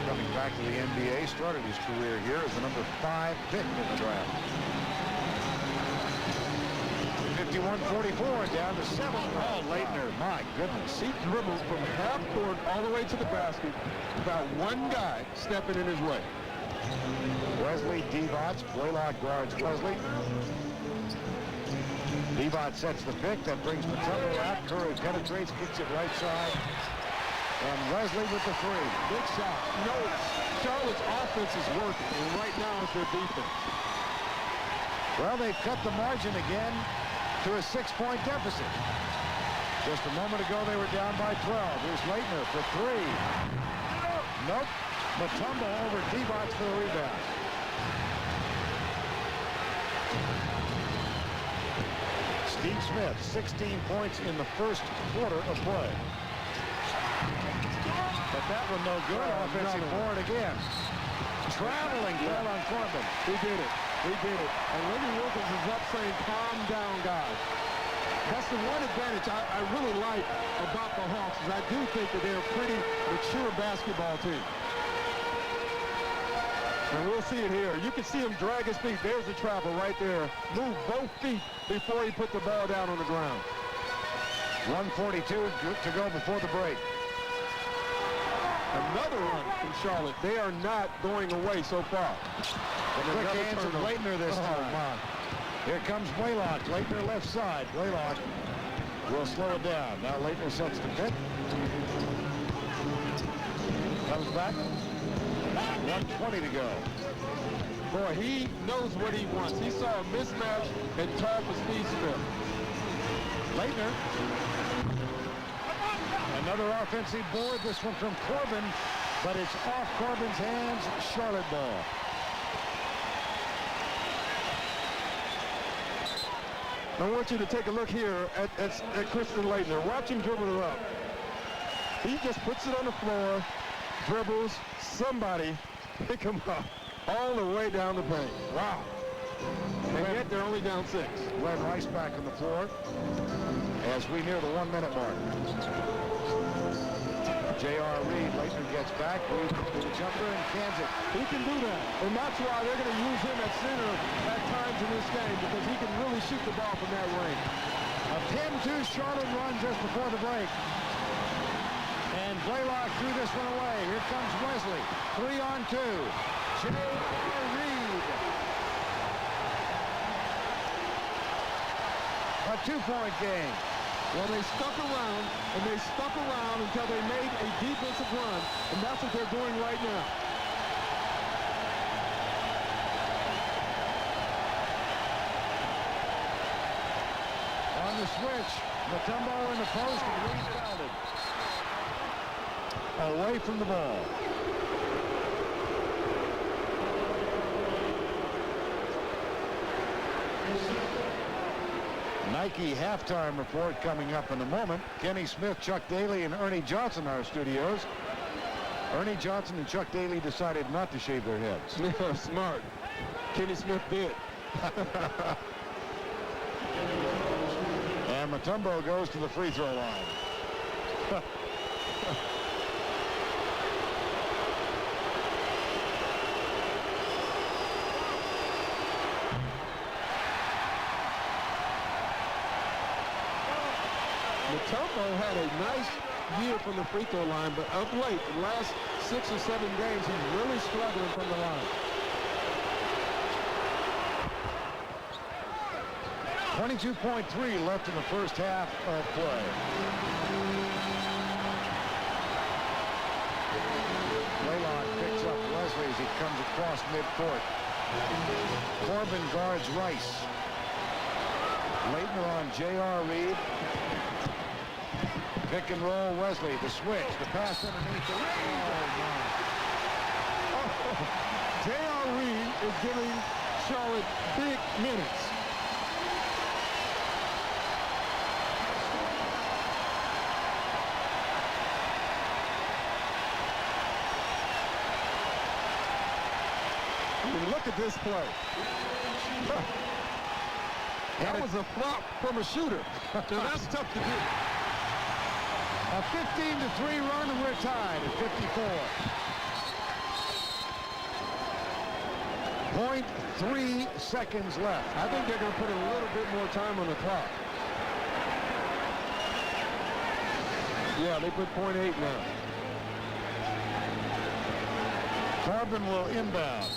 Speaker 1: Coming back to the NBA, started his career here as the number 5 pick in the draft. 51-44, down to 7. Oh, Leitner, my goodness.
Speaker 2: He dribbles from half court all the way to the basket without one guy stepping in his way.
Speaker 1: Wesley, Divac, Blaylock guards Wesley. Divac sets the pick. That brings Mutombo out. Curry penetrates, kicks it right side. And Wesley with the three.
Speaker 2: Big shot. You know, Charlotte's offense is working, and right now it's their defense.
Speaker 1: Well, they've cut the margin again to a 6-point deficit. Just a moment ago, they were down by 12. Here's Leitner for three. Nope. Mutombo over D-Box for the rebound. Steve Smith, 16 points in the first quarter of play. But that one no good. Offensive board again. Traveling fell on Corbin.
Speaker 2: He did it. He did it. And Lenny Wilkins is up saying, calm down, guys. That's the one advantage I really like about the Hawks is I do think that they're a pretty mature basketball team. And we'll see it here. You can see him drag his feet. There's the travel right there. Move both feet before he put the ball down on the ground.
Speaker 1: 1:42 to go before the break.
Speaker 2: Another run from Charlotte. They are not going away so far.
Speaker 1: Quick hands of Leitner this time.
Speaker 2: My.
Speaker 1: Here comes Blaylock. Leitner left side. Blaylock will slow it down. Now Leitner sets the pick. Comes back. 1:20 to go.
Speaker 2: Boy, he knows what he wants. He saw a mismatch and tall for Steve Smith.
Speaker 1: Leitner. Another offensive board. This one from Corbin, but it's off Corbin's hands. Charlotte ball.
Speaker 2: I want you to take a look here at Christian Leitner. Watch him dribble it up. He just puts it on the floor, dribbles, somebody pick him up all the way down the paint. Wow. And yet they're only down 6.
Speaker 1: Len Rice back on the floor as we near the 1-minute mark. J.R. Reed, Leitner gets back, Reed to the jumper and cans it.
Speaker 2: He can do that. And that's why they're going to use him at center at times in this game because he can really shoot the ball from that range.
Speaker 1: A 10-2 Charlotte run just before the break. And Blaylock threw this one away. Here comes Wesley. 3-on-2. J.R. Reed. A 2-point game.
Speaker 2: Well, they stuck around, and they stuck around until they made a defensive run, and that's what they're doing right now.
Speaker 1: On the switch, Mutombo in the post and Reed fouled. Away from the ball. Nike halftime report coming up in a moment. Kenny Smith, Chuck Daly, and Ernie Johnson are in our studios. Ernie Johnson and Chuck Daly decided not to shave their heads.
Speaker 2: Yeah, smart. Kenny Smith did.
Speaker 1: And Mutombo goes to the free throw line.
Speaker 2: Mutombo had a nice year from the free throw line, but of late, the last 6 or 7 games, he's really struggling from the line.
Speaker 1: 22.3 left in the first half of play. Blaylock picks up Wesley as he comes across midcourt. Corbin guards Rice. Leitner on J.R. Reed. Pick and roll Wesley. The switch. The pass underneath the
Speaker 2: J.R. Reed is giving Charlotte big minutes. I mean, look at this play. That was a flop from a shooter. Now that's tough to do.
Speaker 1: A 15-3 run, and we're tied at 54. 0.3 seconds left.
Speaker 2: I think they're going to put a little bit more time on the clock. Yeah, they put 0.8 now.
Speaker 1: Corbin will inbound.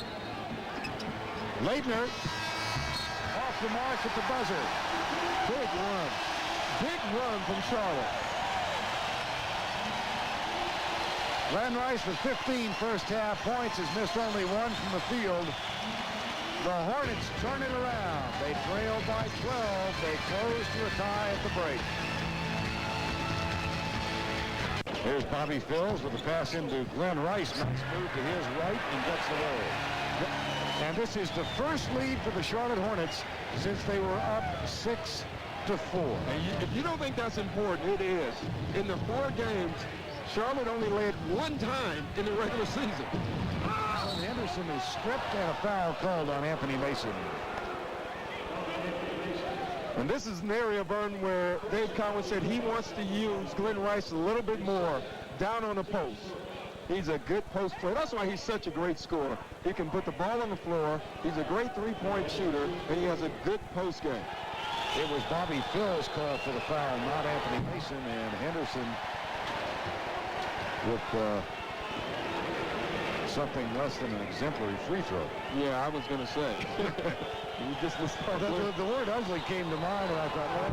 Speaker 1: Leitner off the mark at the buzzer.
Speaker 2: Big run. Big run from Charlotte.
Speaker 1: Glenn Rice with 15 first half points has missed only one from the field. The Hornets turn it around. They trail by 12. They close to a tie at the break. Here's Bobby Phills with a pass into Glenn Rice. Nice move to his right and gets the roll. And this is the first lead for the Charlotte Hornets since they were up 6-4.
Speaker 2: And if you don't think that's important, it is. In the 4 games, Charlotte only led 1 time in the regular season.
Speaker 1: Alan Henderson is stripped and a foul called on Anthony Mason.
Speaker 2: And this is an area, Vern, where Dave Collins said he wants to use Glenn Rice a little bit more down on the post. He's a good post player. That's why he's such a great scorer. He can put the ball on the floor. He's a great three-point shooter, and he has a good post game.
Speaker 1: It was Bobby Phills called for the foul, not Anthony Mason, and Henderson with something less than an exemplary free throw.
Speaker 2: Yeah, I was going to say.
Speaker 1: The word ugly came to mind, and I thought, well,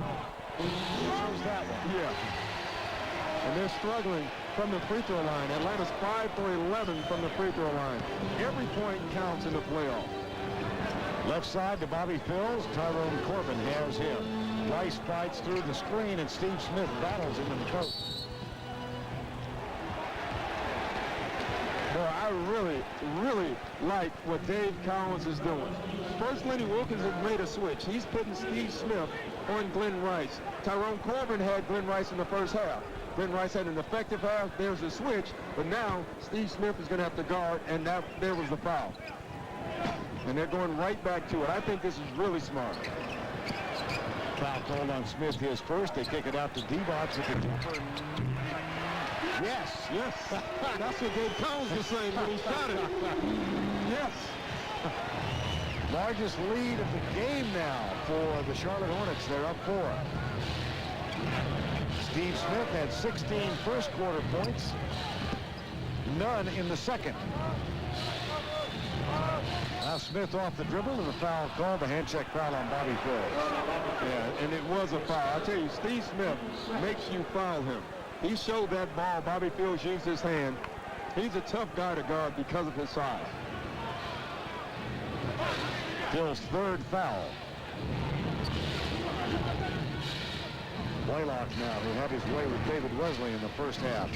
Speaker 1: who's that one?
Speaker 2: Yeah. And they're struggling from the free throw line. Atlanta's 5 for 11 from the free throw line. Every point counts in the playoff.
Speaker 1: Left side to Bobby Phills. Tyrone Corbin has him. Rice fights through the screen, and Steve Smith battles him in the post.
Speaker 2: Boy, I really like what Dave Collins is doing. First, Lenny Wilkins has made a switch. He's putting Steve Smith on Glenn Rice. Tyrone Corbin had Glenn Rice in the first half. Glenn Rice had an effective half. There's a switch, but now Steve Smith is going to have to guard, and there was the foul. And they're going right back to it. I think this is really smart.
Speaker 1: Foul called on Smith, his first. They kick it out to D-Bots with the jumper. Yes.
Speaker 2: Yes. That's what Dave Collins was saying when he shot it. Yes.
Speaker 1: Largest lead of the game now for the Charlotte Hornets. They're up 4. Steve Smith had 16 first quarter points. None in the second. Now Smith off the dribble and a foul called, the hand check foul on Bobby Phills.
Speaker 2: Yeah, and it was a foul. I tell you, Steve Smith makes you foul him. He showed that ball. Bobby Phills used his hand. He's a tough guy to guard because of his size.
Speaker 1: Phil's third foul. Blaylock now, who had his way with David Wesley in the first half.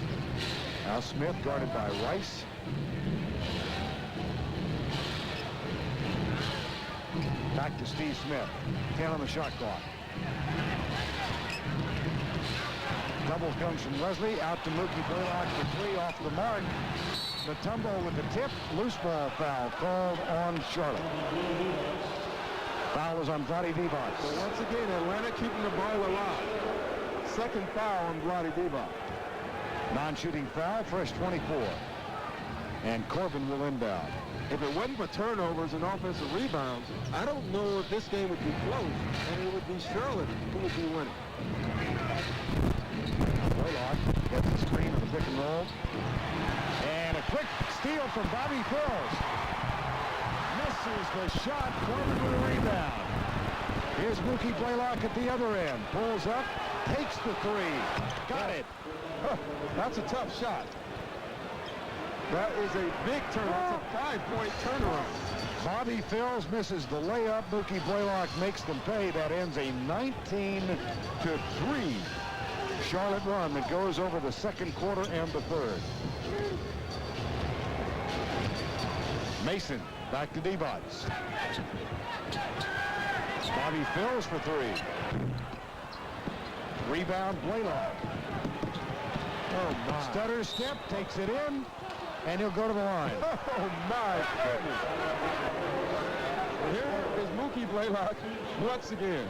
Speaker 1: Now Smith guarded by Rice. Back to Steve Smith. 10 on the shot clock. Double comes from Wesley. Out to Mookie Blaylock for 3 off the mark. Mutombo with the tip. Loose ball foul called on Charlotte. Foul was on Vlade Divac.
Speaker 2: So once again, Atlanta keeping the ball alive. Second foul on Vlade Divac.
Speaker 1: Non-shooting foul, fresh 24. And Corbin will inbound.
Speaker 2: If it wasn't for turnovers and offensive rebounds, I don't know if this game would be close, and it would be Charlotte who would be winning.
Speaker 1: Blaylock gets the screen of the pick and roll. And a quick steal from Bobby Phills. Misses the shot. Corbin with a rebound. Here's Mookie Blaylock at the other end. Pulls up, takes the 3. Got it.
Speaker 2: That's a tough shot. That is a big turnaround. It's a 5-point turnaround.
Speaker 1: Bobby Phills misses the layup. Mookie Blaylock makes them pay. That ends a 19-3 Charlotte run that goes over the second quarter and the third. Mason back to Divac. Bobby Phills for 3. Rebound Blaylock.
Speaker 2: Oh my.
Speaker 1: Stutter step, takes it in, and he'll go to the line.
Speaker 2: Oh my goodness. Here is Mookie Blaylock once again.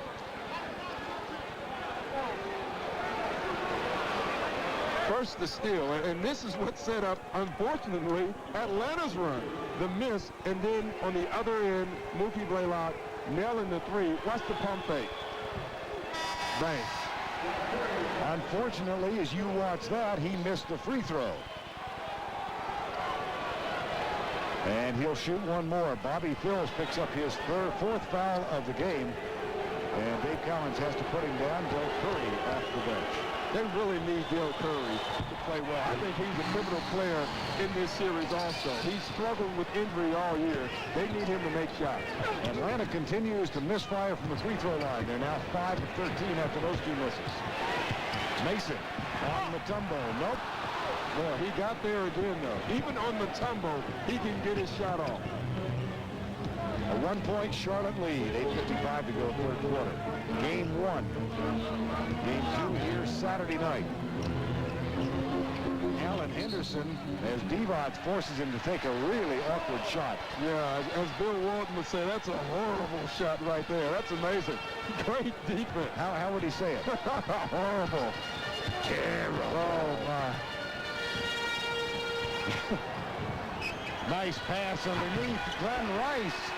Speaker 2: First the steal, and this is what set up, unfortunately, Atlanta's run. The miss, and then on the other end, Mookie Blaylock nailing the 3. Watch the pump fake. Bang.
Speaker 1: Unfortunately, as you watch that, he missed the free throw. And he'll shoot one more. Bobby Phills picks up his fourth foul of the game. And Dave Collins has to put him down. Del Curry off the bench.
Speaker 2: they really need Dale Curry to play well. I think he's a pivotal player in this series also. He's struggled with injury all year. They need him to make shots.
Speaker 1: Atlanta continues to misfire from the free throw line. They're now 5 of 13 after those 2 misses. Mason on Mutombo. Nope.
Speaker 2: Well, he got there again, though. Even on Mutombo, he can get his shot off.
Speaker 1: A 1-point Charlotte lead. 8:55 to go, third quarter. Game 1. Game 2 here Saturday night. Allen Henderson, as Divac forces him to take a really awkward shot.
Speaker 2: Yeah, as Bill Walton would say, that's a horrible shot right there. That's amazing. Great defense.
Speaker 1: How would he say it?
Speaker 2: Horrible.
Speaker 1: Terrible.
Speaker 2: Oh, my.
Speaker 1: Nice pass underneath. Glenn Rice.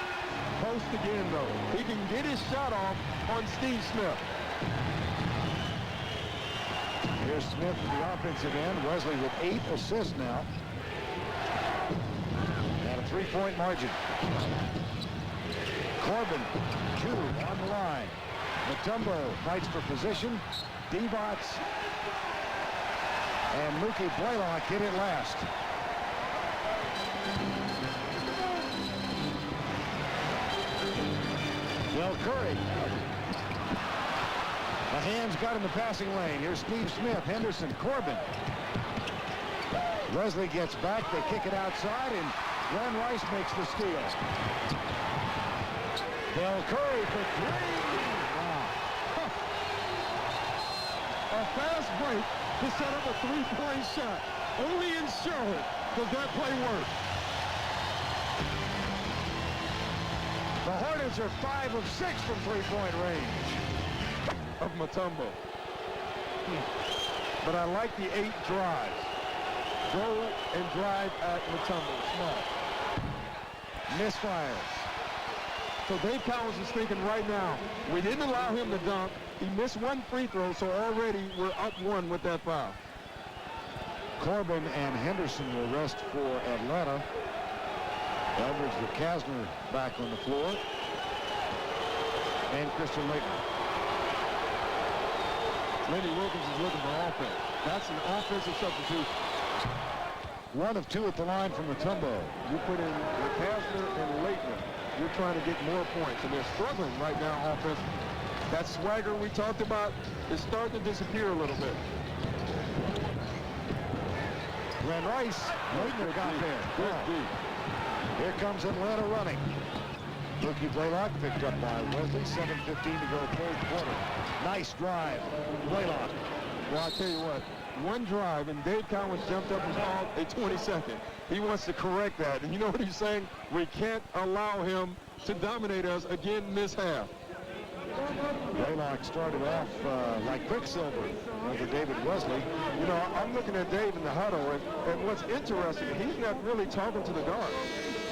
Speaker 2: Post again, though. He can get his shot off on Steve Smith.
Speaker 1: Here's Smith at the offensive end. Wesley with 8 assists now. At a 3-point margin. Corbin, 2 on the line. Mutombo fights for position. Divac and Mookie Blaylock hit it last. Del Curry. The hands got in the passing lane. Here's Steve Smith, Henderson, Corbin. Wesley gets back. They kick it outside, and Glenn Rice makes the steal. Del Curry for 3. Wow.
Speaker 2: A fast break to set up a 3-point shot. Only in Charlotte does that play work.
Speaker 1: The Hornets are 5 of 6 from 3-point range.
Speaker 2: Of Mutombo. But I like the 8 drives. Go and drive at Mutombo. Smart.
Speaker 1: Misfires.
Speaker 2: So Dave Cowens is thinking right now, we didn't allow him to dunk. He missed 1 free throw, so already we're up 1 with that foul.
Speaker 1: Corbin and Henderson will rest for Atlanta. Eldridge with Kasner back on the floor. And Christian Laettner.
Speaker 2: Lenny Wilkins is looking for offense. That's an offensive substitution.
Speaker 1: 1 of 2 at the line from Mutombo.
Speaker 2: You put in Kasner and Laettner. You're trying to get more points, and they're struggling right now offensively. That swagger we talked about is starting to disappear a little bit.
Speaker 1: Glenn Rice, Laettner got there.
Speaker 2: Good.
Speaker 1: Here comes Atlanta running. Mookie Blaylock picked up by Wesley. 7:15 to go, third quarter. Nice drive, Blaylock.
Speaker 2: Well, I'll tell you what, 1 drive, and Dave Cowens jumped up and called a 22nd. He wants to correct that, and you know what he's saying? We can't allow him to dominate us again in this half.
Speaker 1: Blaylock started off like Quicksilver over David Wesley.
Speaker 2: You know, I'm looking at Dave in the huddle, and what's interesting, he's not really talking to the guards.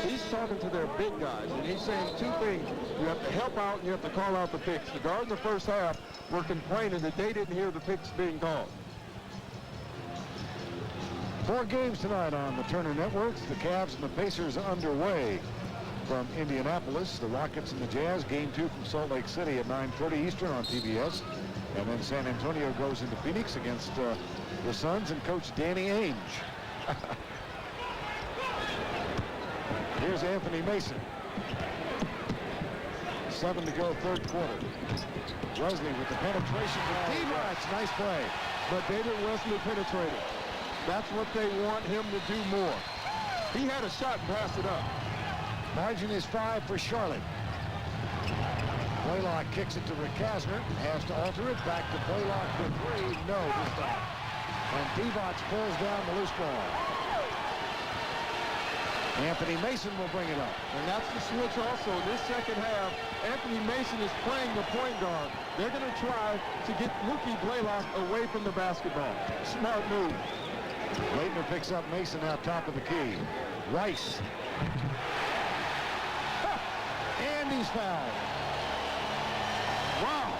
Speaker 2: He's talking to their big guys, and he's saying 2 things. You have to help out, and you have to call out the picks. The guards in the first half were complaining that they didn't hear the picks being called.
Speaker 1: 4 games tonight on the Turner Networks. The Cavs and the Pacers underway from Indianapolis. The Rockets and the Jazz. Game 2 from Salt Lake City at 9:30 Eastern on TBS. And then San Antonio goes into Phoenix against the Suns and Coach Danny Ainge. Here's Anthony Mason. 7 to go, third quarter. Wesley with the penetration for Divac. Nice play.
Speaker 2: But David Wesley penetrated. That's what they want him to do more. He had a shot and passed it up.
Speaker 1: Margin is 5 for Charlotte. Blaylock kicks it to Rick Kasner. Has to alter it. Back to Blaylock for 3. No, just out. And Divac pulls down the loose ball. Anthony Mason will bring it up.
Speaker 2: And that's the switch also. This second half, Anthony Mason is playing the point guard. They're going to try to get Mookie Blaylock away from the basketball. Smart move.
Speaker 1: Laettner picks up Mason out top of the key. Rice. And he's fouled.
Speaker 2: Wow.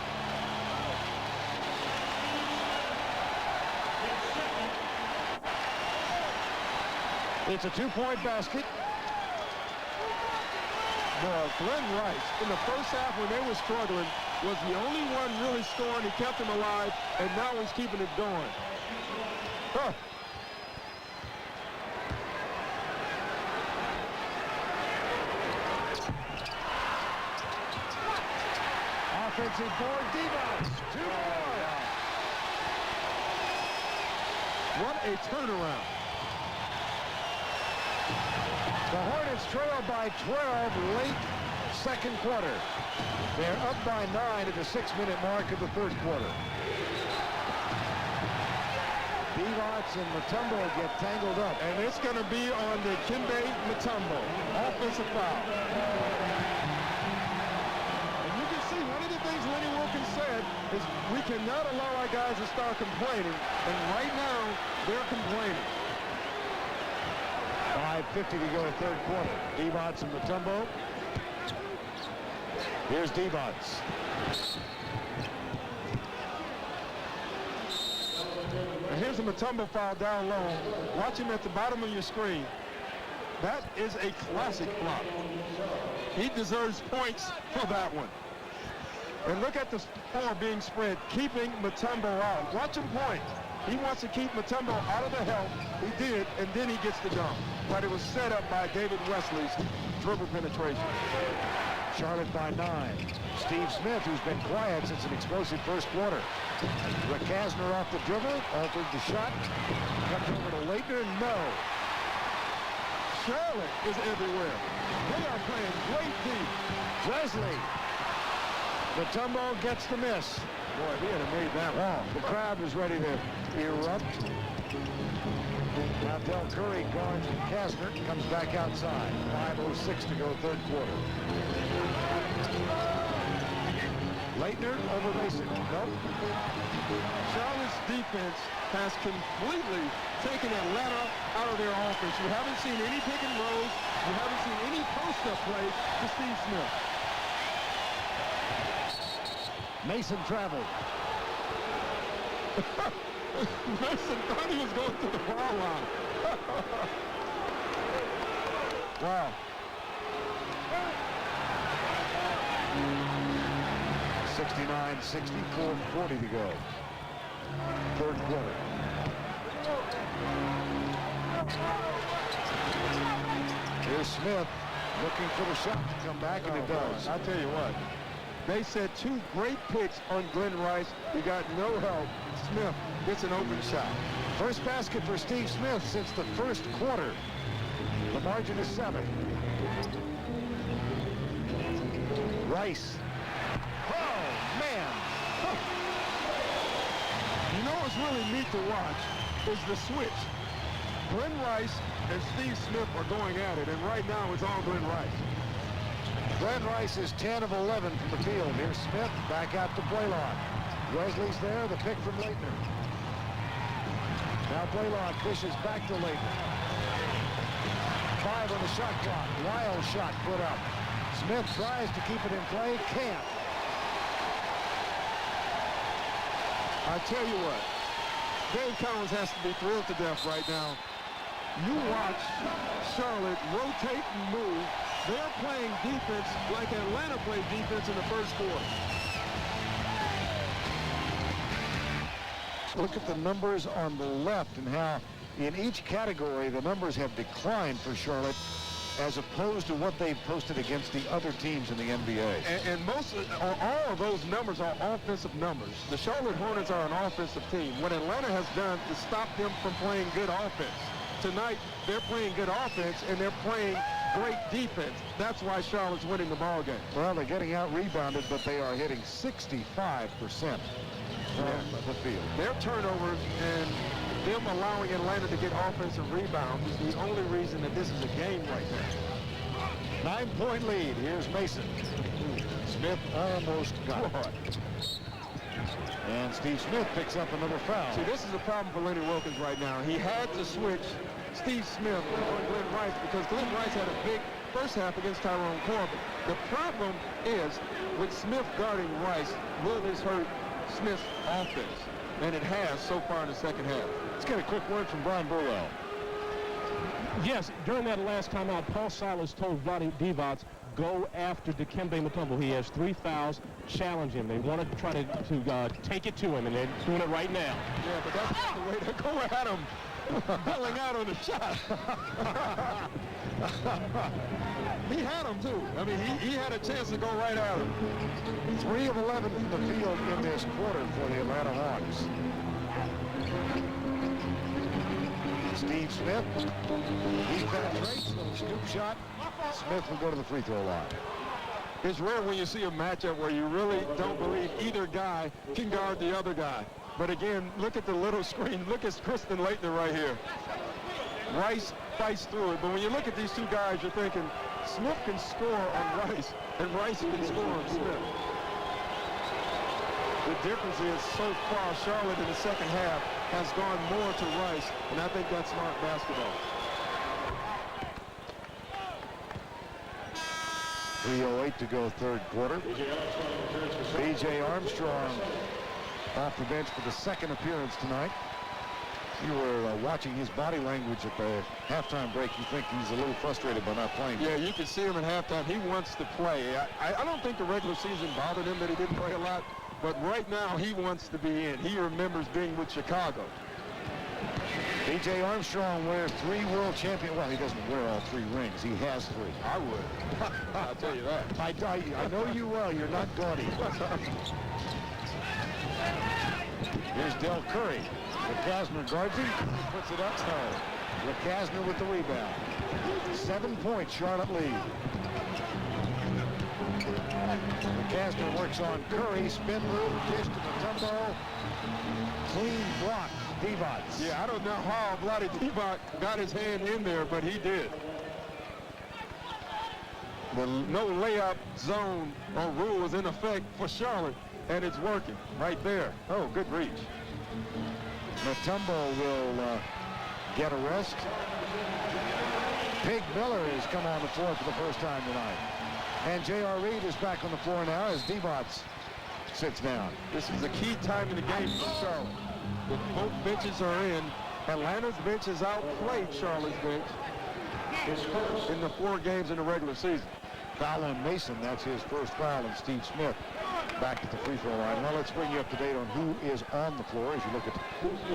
Speaker 1: It's a 2-point basket.
Speaker 2: Glenn Rice, in the first half when they were struggling, was the only one really scoring. He kept him alive, and now he's keeping it going. Huh.
Speaker 1: Offensive board, Devos. 2 more.
Speaker 2: What a turnaround.
Speaker 1: The Hornets trail by 12 late second quarter. They're up by 9 at the 6-minute mark of the third quarter. Devos and Mutombo get tangled up.
Speaker 2: And it's going to be on the Dikembe Mutombo offensive foul. And you can see one of the things Lenny Wilkins said is we cannot allow our guys to start complaining. And right now, they're complaining.
Speaker 1: 5:50 to go, third quarter. Devos and Mutombo. Here's Devos.
Speaker 2: And here's a Mutombo foul down low. Watch him at the bottom of your screen. That is a classic block. He deserves points for that one. And look at the floor being spread, keeping Mutombo out. Watch him point. He wants to keep Mutombo out of the help. He did, and then he gets the dunk. But it was set up by David Wesley's dribble penetration.
Speaker 1: Charlotte by 9. Steve Smith, who's been quiet since an explosive first quarter. Rakasner off the dribble, altered the shot. Comes over to Leitner, no.
Speaker 2: Charlotte is everywhere. They are playing great deep.
Speaker 1: Wesley. Mutombo gets the miss.
Speaker 2: Boy, he had made that one.
Speaker 1: The crowd was ready to erupt. Now Del Curry guards Kastner, comes back outside. 5:06 to go, third quarter. Leitner over Mason. Nope.
Speaker 2: Charlotte's defense has completely taken Atlanta out of their offense. You haven't seen any pick and rolls. You haven't seen any post-up play to Steve Smith.
Speaker 1: Mason traveled.
Speaker 2: Mason thought he was going to the foul line. Wow.
Speaker 1: 69-64, 40 to go. Third quarter. Here's Smith looking for the shot to come back, and it does.
Speaker 2: I tell you what, they said 2 great picks on Glenn Rice. He got no help. Smith gets an open shot.
Speaker 1: First basket for Steve Smith since the first quarter. The margin is 7. Rice. Oh, man. Huh.
Speaker 2: You know what's really neat to watch is the switch. Glenn Rice and Steve Smith are going at it, and right now it's all Glenn Rice.
Speaker 1: Glenn Rice is 10 of 11 from the field. Here's Smith back out to Blaylock. Wesley's there, the pick from Leitner. Now Blaylock fishes back to Leitner. 5 on the shot clock. Wild shot put up. Smith tries to keep it in play, can't.
Speaker 2: I tell you what, Dave Collins has to be thrilled to death right now. You watch Charlotte rotate and move. They're playing defense like Atlanta played defense in the first quarter.
Speaker 1: Look at the numbers on the left and how in each category the numbers have declined for Charlotte as opposed to what they've posted against the other teams in the NBA.
Speaker 2: And most or all of those numbers are offensive numbers. The Charlotte Hornets are an offensive team. What Atlanta has done is stop them from playing good offense. Tonight, they're playing good offense, and they're playing great defense. That's why Charlotte's winning the ball game.
Speaker 1: Well, they're getting out-rebounded, but they are hitting 65% from the field.
Speaker 2: Their turnovers and them allowing Atlanta to get offensive rebounds is the only reason that this is a game right now.
Speaker 1: 9-point lead. Here's Mason. Smith almost got it. And Steve Smith picks up another foul.
Speaker 2: See, this is a problem for Lenny Wilkins right now. He had to switch Steve Smith on Glenn Rice because Glenn Rice had a big first half against Tyrone Corbin. The problem is with Smith guarding Rice, will this hurt Smith's offense? And it has so far in the second half.
Speaker 1: Let's get a quick word from Brian Burwell.
Speaker 3: Yes, during that last timeout, Paul Silas told Vlade Divac, go after Dikembe Mutombo. He has 3 fouls. challenge him. They want to try to take it to him, and they're doing it right now.
Speaker 2: Yeah, but that's not the way to go at him. Bailing out on the shot. He had him, too. I mean, he had a chance to go right at him.
Speaker 1: 3 of 11 from the field in this quarter for the Atlanta Hawks. Steve Smith, he penetrates, little scoop shot. Smith will go to the free throw line.
Speaker 2: It's rare when you see a matchup where you really don't believe either guy can guard the other guy. But again, look at the little screen. Look at Kristen Leitner right here. Rice fights through it. But when you look at these two guys, you're thinking Smith can score on Rice, and Rice can score on Smith. The difference is, so far, Charlotte in the second half has gone more to Rice, and I think that's smart basketball.
Speaker 1: 3:08 to go, third quarter. B.J. Armstrong off the bench for the second appearance tonight. You were watching his body language at the halftime break. You think he's a little frustrated by not playing.
Speaker 2: Yeah, you can see him at halftime. He wants to play. I don't think the regular season bothered him that he didn't play a lot, but right now he wants to be in. He remembers being with Chicago.
Speaker 1: B.J. Armstrong wears 3 world champion. Well, he doesn't wear all 3 rings. He has 3.
Speaker 2: I would. I'll tell you that.
Speaker 1: I know you well. You're not gaudy. Here's Del Curry. LeCasner guards him. Puts it up. No. LeCasner with the rebound. 7 points, Charlotte lead. LeCasner works on Curry. Spin move. Dish to Mutombo. Clean block. Divac.
Speaker 2: Yeah, I don't know how Vlade Divac got his hand in there, but he did. The no layup zone or rule is in effect for Charlotte, and it's working right there. Oh, good reach.
Speaker 1: Mutombo will get a rest. Big Miller has come on the floor for the first time tonight. And J.R. Reed is back on the floor now as Divac sits down.
Speaker 2: This is a key time in the game for Charlotte. Both benches are in. Atlanta's bench has outplayed Charlotte's bench in the 4 games in the regular season.
Speaker 1: Foul on Mason. That's his first foul, and Steve Smith back at the free throw line. Well, let's bring you up to date on who is on the floor as you look at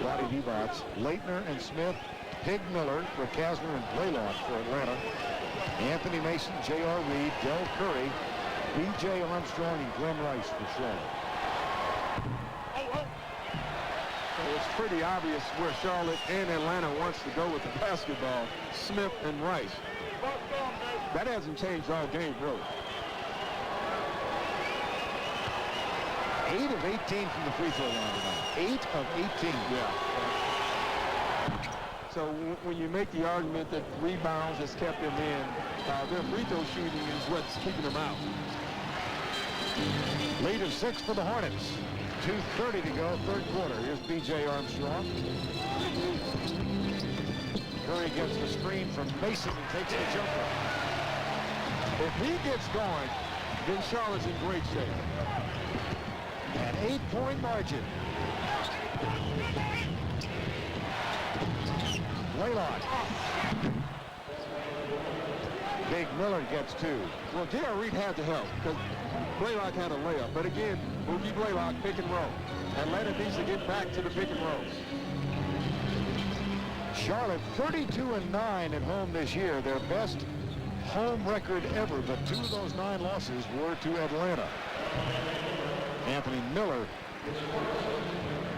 Speaker 1: Vlade Divac, Leitner and Smith, Pig Miller, LeCasner and Blaylock for Atlanta, Anthony Mason, J.R. Reed, Del Curry, B.J. Armstrong, and Glenn Rice for Charlotte.
Speaker 2: It's pretty obvious where Charlotte and Atlanta wants to go with the basketball. Smith and Rice. That hasn't changed all game, really.
Speaker 1: 8 of 18 from the free throw line tonight. 8 of 18.
Speaker 2: Yeah. So when you make the argument that rebounds has kept them in, their free throw shooting is what's keeping them out.
Speaker 1: Lead of 6 for the Hornets. 2:30 to go, third quarter. Here's B.J. Armstrong. Curry gets the screen from Mason and takes the jumper.
Speaker 2: If he gets going, then Charlotte's in great shape.
Speaker 1: An 8-point margin. Blaylock. Big Miller gets 2.
Speaker 2: Well, J.R. Reed had to help because Blaylock had a layup. But again, Mookie Blaylock, pick and roll. Atlanta needs to get back to the pick and roll.
Speaker 1: Charlotte 32-9 at home this year. Their best home record ever, but 2 of those 9 losses were to Atlanta. Anthony Miller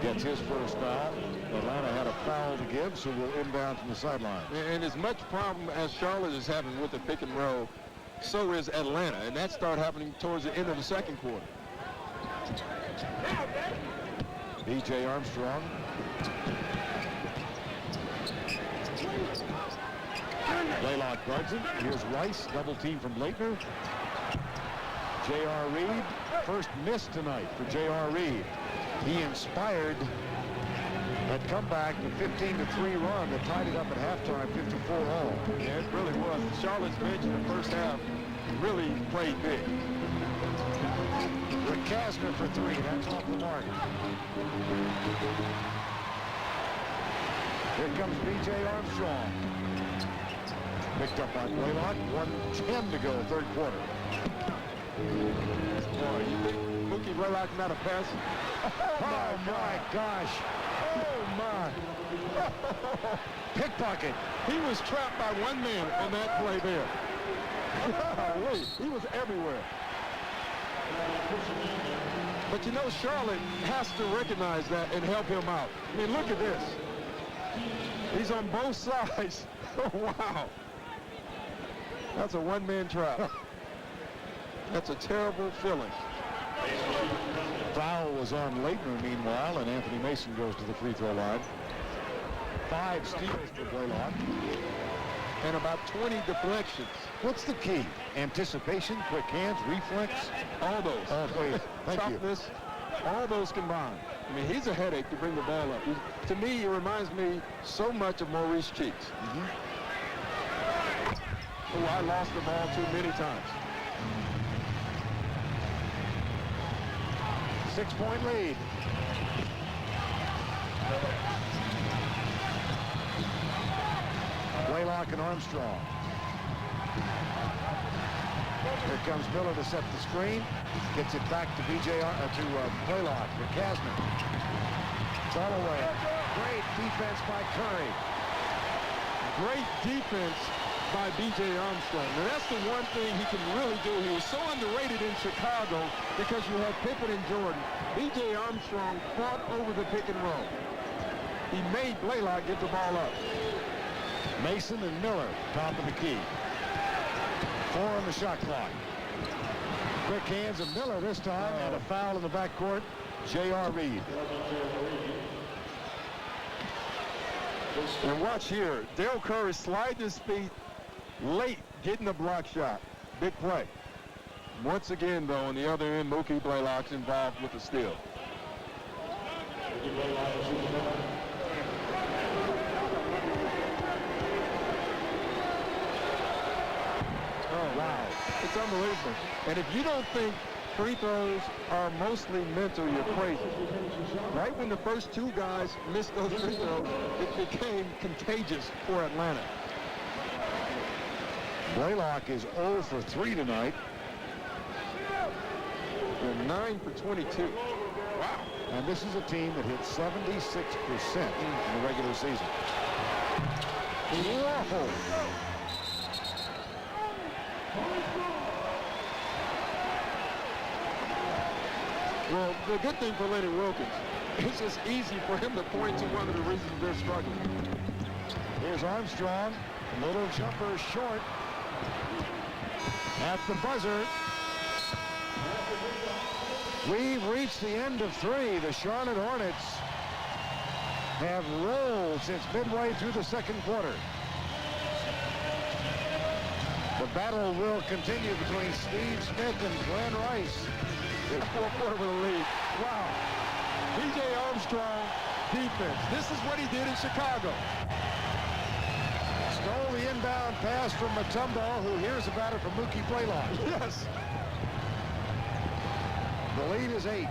Speaker 1: gets his first foul. Atlanta had a foul to give, so we'll inbound from the sideline.
Speaker 2: And as much problem as Charlotte is having with the pick and roll, so is Atlanta, and that started happening towards the end of the second quarter.
Speaker 1: B.J. Armstrong. Blaylock guards him. Here's Rice, double team from Leitner. J.R. Reed, first miss tonight for J.R. Reed. He inspired that comeback, the 15-3 run that tied it up at halftime, 54-all.
Speaker 2: Yeah, it really was. Charlotte's bench in the first half really played big.
Speaker 1: LeCasner for 3. That's off the mark. Here comes B.J. Armstrong. Picked up by Blaylock. 1:10 to go, third quarter.
Speaker 2: Boy, you think Mookie Blaylock not a pass?
Speaker 1: Oh, my gosh.
Speaker 2: Oh, my.
Speaker 1: Pickpocket.
Speaker 2: He was trapped by one man on that play there. Golly, he was everywhere. But you know, Charlotte has to recognize that and help him out. I mean, look at this. He's on both sides. Oh, wow. That's a one-man trap. That's a terrible feeling.
Speaker 1: Foul was on Leitner, meanwhile, and Anthony Mason goes to the free throw line. 5 steals for Blaylock.
Speaker 2: And about 20 deflections.
Speaker 1: What's the key? Anticipation, quick hands, reflex?
Speaker 2: All those.
Speaker 1: Oh, please. Thank you.
Speaker 2: Toughness, all those combined. I mean, he's a headache to bring the ball up. To me, he reminds me so much of Maurice Cheeks. Oh, I lost the ball too many times.
Speaker 1: 6-point lead. Blaylock and Armstrong. Here comes Miller to set the screen. Gets it back to Blaylock. McCasman. Holloway. Great defense by Curry.
Speaker 2: Great defense by B.J. Armstrong. Now, that's the one thing he can really do. He was so underrated in Chicago because you had Pippen and Jordan. B.J. Armstrong fought over the pick and roll. He made Blaylock get the ball up.
Speaker 1: Mason and Miller, top of the key. 4 on the shot clock. Quick hands of Miller this time, and a foul in the backcourt. J.R. Reed.
Speaker 2: And watch here, Dale Curry sliding his feet late, getting a block shot. Big play. Once again, though, on the other end, Mookie Blaylock's involved with the steal. Oh, wow. It's unbelievable. And if you don't think free throws are mostly mental, you're crazy. Right when the first 2 guys missed those free throws, it became contagious for Atlanta.
Speaker 1: Blaylock is 0 for 3 tonight.
Speaker 2: They're 9 for 22. Wow.
Speaker 1: And this is a team that hits 76% in the regular season. Whoa.
Speaker 2: Well, the good thing for Lenny Wilkins, it's just easy for him to point to one of the reasons they're struggling.
Speaker 1: Here's Armstrong. Little jumper short. At the buzzer. We've reached the end of 3. The Charlotte Hornets have rolled since midway through the second quarter. The battle will continue between Steve Smith and Glenn Rice.
Speaker 2: The 4th quarter with a lead. Wow. B.J. Armstrong defense. This is what he did in Chicago.
Speaker 1: Stole the inbound pass from Mutombo, who hears about it from Mookie Blaylock.
Speaker 2: Yes.
Speaker 1: The lead is 8.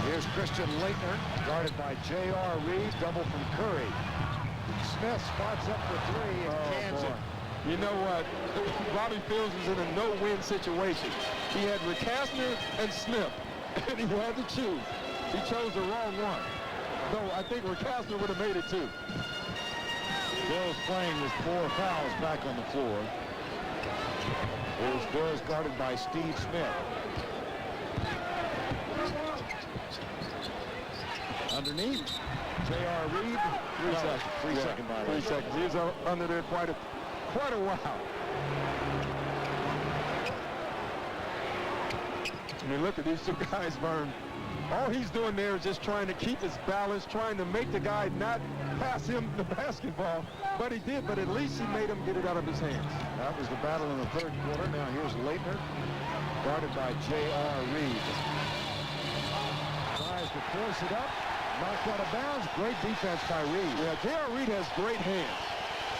Speaker 1: Here's Christian Leitner, guarded by J.R. Reed, double from Curry. Smith spots up for 3 and cans it.
Speaker 2: You know what? Bobby Fields was in a no-win situation. He had Kastner and Smith, and he had to choose. He chose the wrong one. Though I think Kastner would have made it too.
Speaker 1: Bill's playing with 4 fouls back on the floor. Here's Bill's guarded by Steve Smith. Underneath, J.R. Reed. 3 seconds. 3 second violation.
Speaker 2: 3 seconds. He was under there quite a while. I mean, look at these 2 guys, Vern. All he's doing there is just trying to keep his balance, trying to make the guy not pass him the basketball. But he did, but at least he made him get it out of his hands.
Speaker 1: That was the battle in the 3rd quarter. Now here's Leitner, guarded by J.R. Reed. Tries to force it up. Knocked out of bounds. Great defense by Reed.
Speaker 2: Yeah, J.R. Reed has great hands.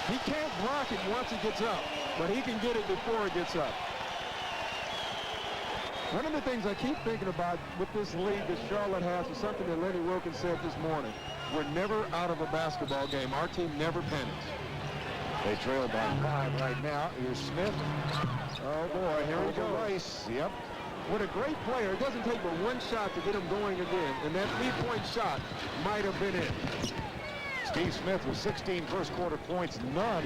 Speaker 2: He can't block it once it gets up, but he can get it before it gets up. One of the things I keep thinking about with this league that Charlotte has is something that Lenny Wilkins said this morning. We're never out of a basketball game. Our team never panics.
Speaker 1: They trail by 5 right now. Here's Smith.
Speaker 2: Oh, boy, here he goes.
Speaker 1: Rice. Yep.
Speaker 2: With a great player, it doesn't take but one shot to get him going again, and that three-point shot might have been it.
Speaker 1: Steve Smith with 16 first quarter points, none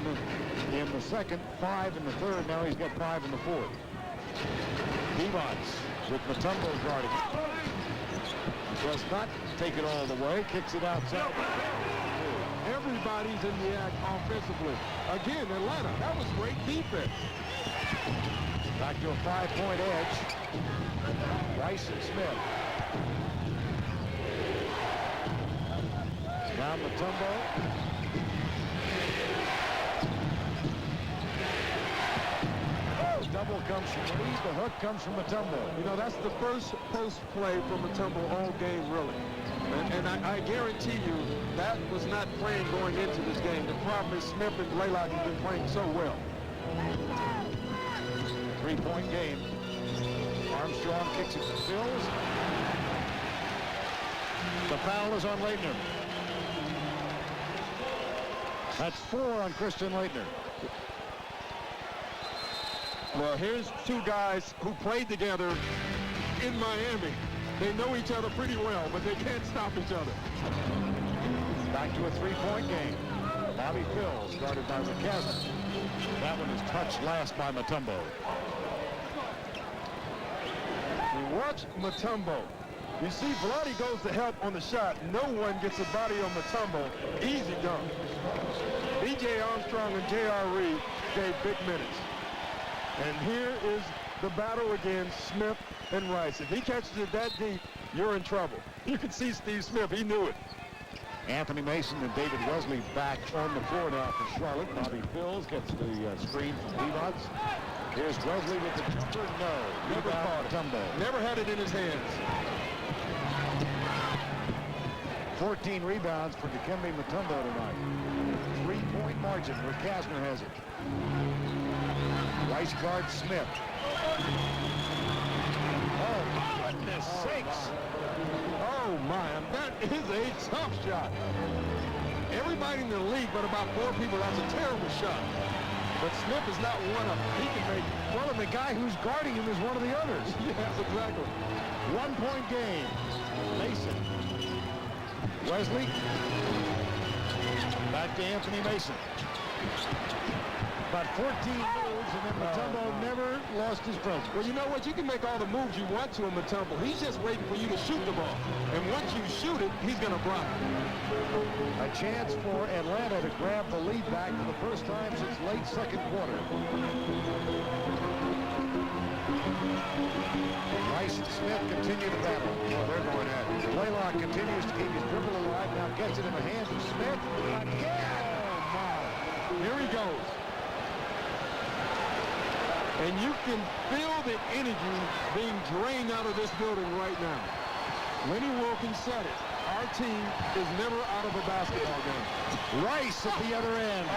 Speaker 1: in the second, 5 in the third. Now he's got 5 in the fourth. Devons with Mutombo guarding. Does not take it all the way, kicks it outside.
Speaker 2: Everybody's in the act offensively. Again, Atlanta, that was great defense.
Speaker 1: Back to a 5-point edge. Rice and Smith. Down Mutombo. Double comes from Reed. The hook comes from Mutombo.
Speaker 2: You know, that's the first post play from Mutombo all game, really. And I guarantee you that was not planned going into this game. The problem is Smith and Blaylock have been playing so well.
Speaker 1: 3-point game. Armstrong kicks it to Sills. The foul is on Leitner. That's 4 on Christian Leitner.
Speaker 2: Well, here's two guys who played together in Miami. They know each other pretty well, but they can't stop each other.
Speaker 1: Back to a 3-point game. Bobby Phil started by McCaslin. That one is touched last by Mutombo.
Speaker 2: Watch Mutombo. You see, Vlade goes to help on the shot. No one gets a body on Mutombo. Easy dunk. B.J. Armstrong and J.R. Reed gave big minutes. And here is the battle against Smith and Rice. If he catches it that deep, you're in trouble. You can see Steve Smith. He knew it.
Speaker 1: Anthony Mason and David Wesley back on the floor now for Charlotte. Bobby Phils gets the screen from Devons. Here's Wesley with the jumper. No.
Speaker 2: Never caught it.
Speaker 1: Mutombo.
Speaker 2: Never had it in his hands.
Speaker 1: 14 rebounds for Dikembe Mutombo tonight. 3-point margin where Kasner has it. Rice guards Smith. Oh, goodness sakes.
Speaker 2: Oh, my. That is a tough shot. Everybody in the league but about 4 people, that's a terrible shot. But Smith is not one of them. He can make it.
Speaker 1: Well, and the guy who's guarding him is one of the others.
Speaker 2: Yes, exactly.
Speaker 1: 1-point game. Mason. Wesley. Back to Anthony Mason. About 14 moves, and then Mutombo never lost his presence.
Speaker 2: Well, you know what? You can make all the moves you want to him, Mutombo. He's just waiting for you to shoot the ball. And once you shoot it, he's going to block it.
Speaker 1: A chance for Atlanta to grab the lead back for the first time since late second quarter. Rice and Smith continue to battle. Oh, they're going at it. Blaylock continues to keep his dribble alive. Now gets it in the hands of Smith. Again! Oh, my.
Speaker 2: Here he goes. And you can feel the energy being drained out of this building right now. Lenny Wilkins said it. Our team is never out of a basketball game.
Speaker 1: Rice at the other end.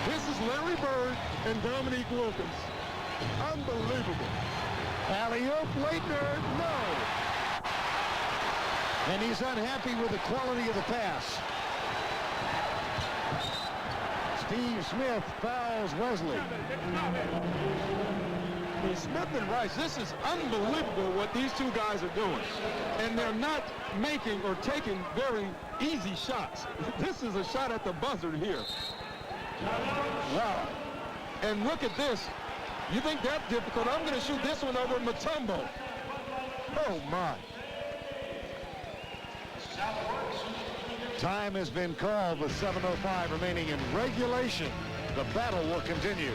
Speaker 2: This is Larry Bird and Dominique Wilkins. Unbelievable.
Speaker 1: Alley-oop, Leitner, no. And he's unhappy with the quality of the pass. Steve Smith fouls Wesley.
Speaker 2: Smith and Rice, this is unbelievable what these two guys are doing. And they're not making or taking very easy shots. This is a shot at the buzzer here. Wow. And look at this. You think that's difficult? I'm going to shoot this one over Mutombo. Oh, my.
Speaker 1: Time has been called with 7:05 remaining in regulation. The battle will continue.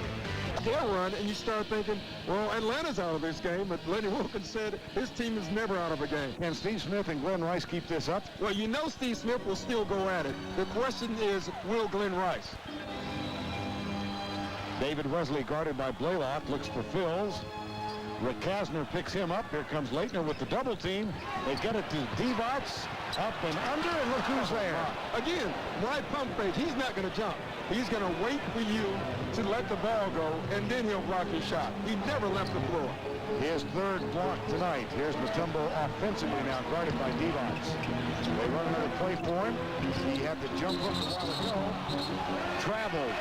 Speaker 2: They'll run, and you start thinking, well, Atlanta's out of this game, but Lenny Wilkins said his team is never out of a game.
Speaker 1: Can Steve Smith and Glenn Rice keep this up?
Speaker 2: Well, you know Steve Smith will still go at it. The question is, will Glenn Rice?
Speaker 1: David Wesley guarded by Blaylock, looks for Phils. Rick Kasner picks him up. Here comes Leitner with the double team. They get it to Devons, up and under, and look who's there.
Speaker 2: Again, why pump fake? He's not going to jump. He's going to wait for you to let the ball go, and then he'll block your shot. He never left the floor.
Speaker 1: His third block tonight. Here's Mutombo offensively now, guarded by Devons. They run another play for him. He had the jump hook a while ago. Traveled.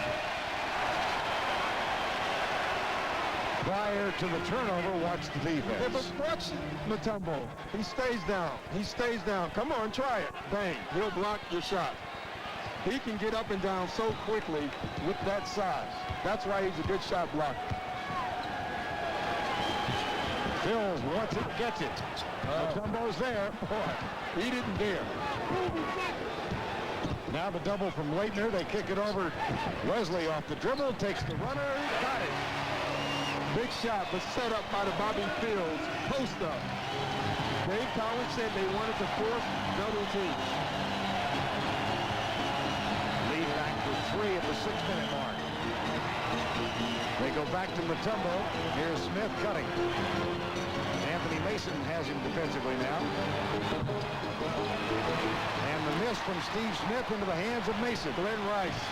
Speaker 1: Prior to the turnover, watch the defense.
Speaker 2: Yeah, but watch Mutombo. He stays down. He stays down. Come on, try it. Bang. He'll block your shot. He can get up and down so quickly with that size. That's why he's a good shot blocker.
Speaker 1: Fills, wants it, gets it. Mutombo's there.
Speaker 2: Boy, he didn't dare.
Speaker 1: Now the double from Leitner. They kick it over. Wesley off the dribble, takes the runner, got it.
Speaker 2: Big shot, but set up by the Bobby Fields post up. Dave Collins said they wanted to force double teams.
Speaker 1: Lead back to 3 at the 6-minute mark. They go back to Mutombo. Here's Smith cutting. Anthony Mason has him defensively now. And the miss from Steve Smith into the hands of Mason. Glenn Rice.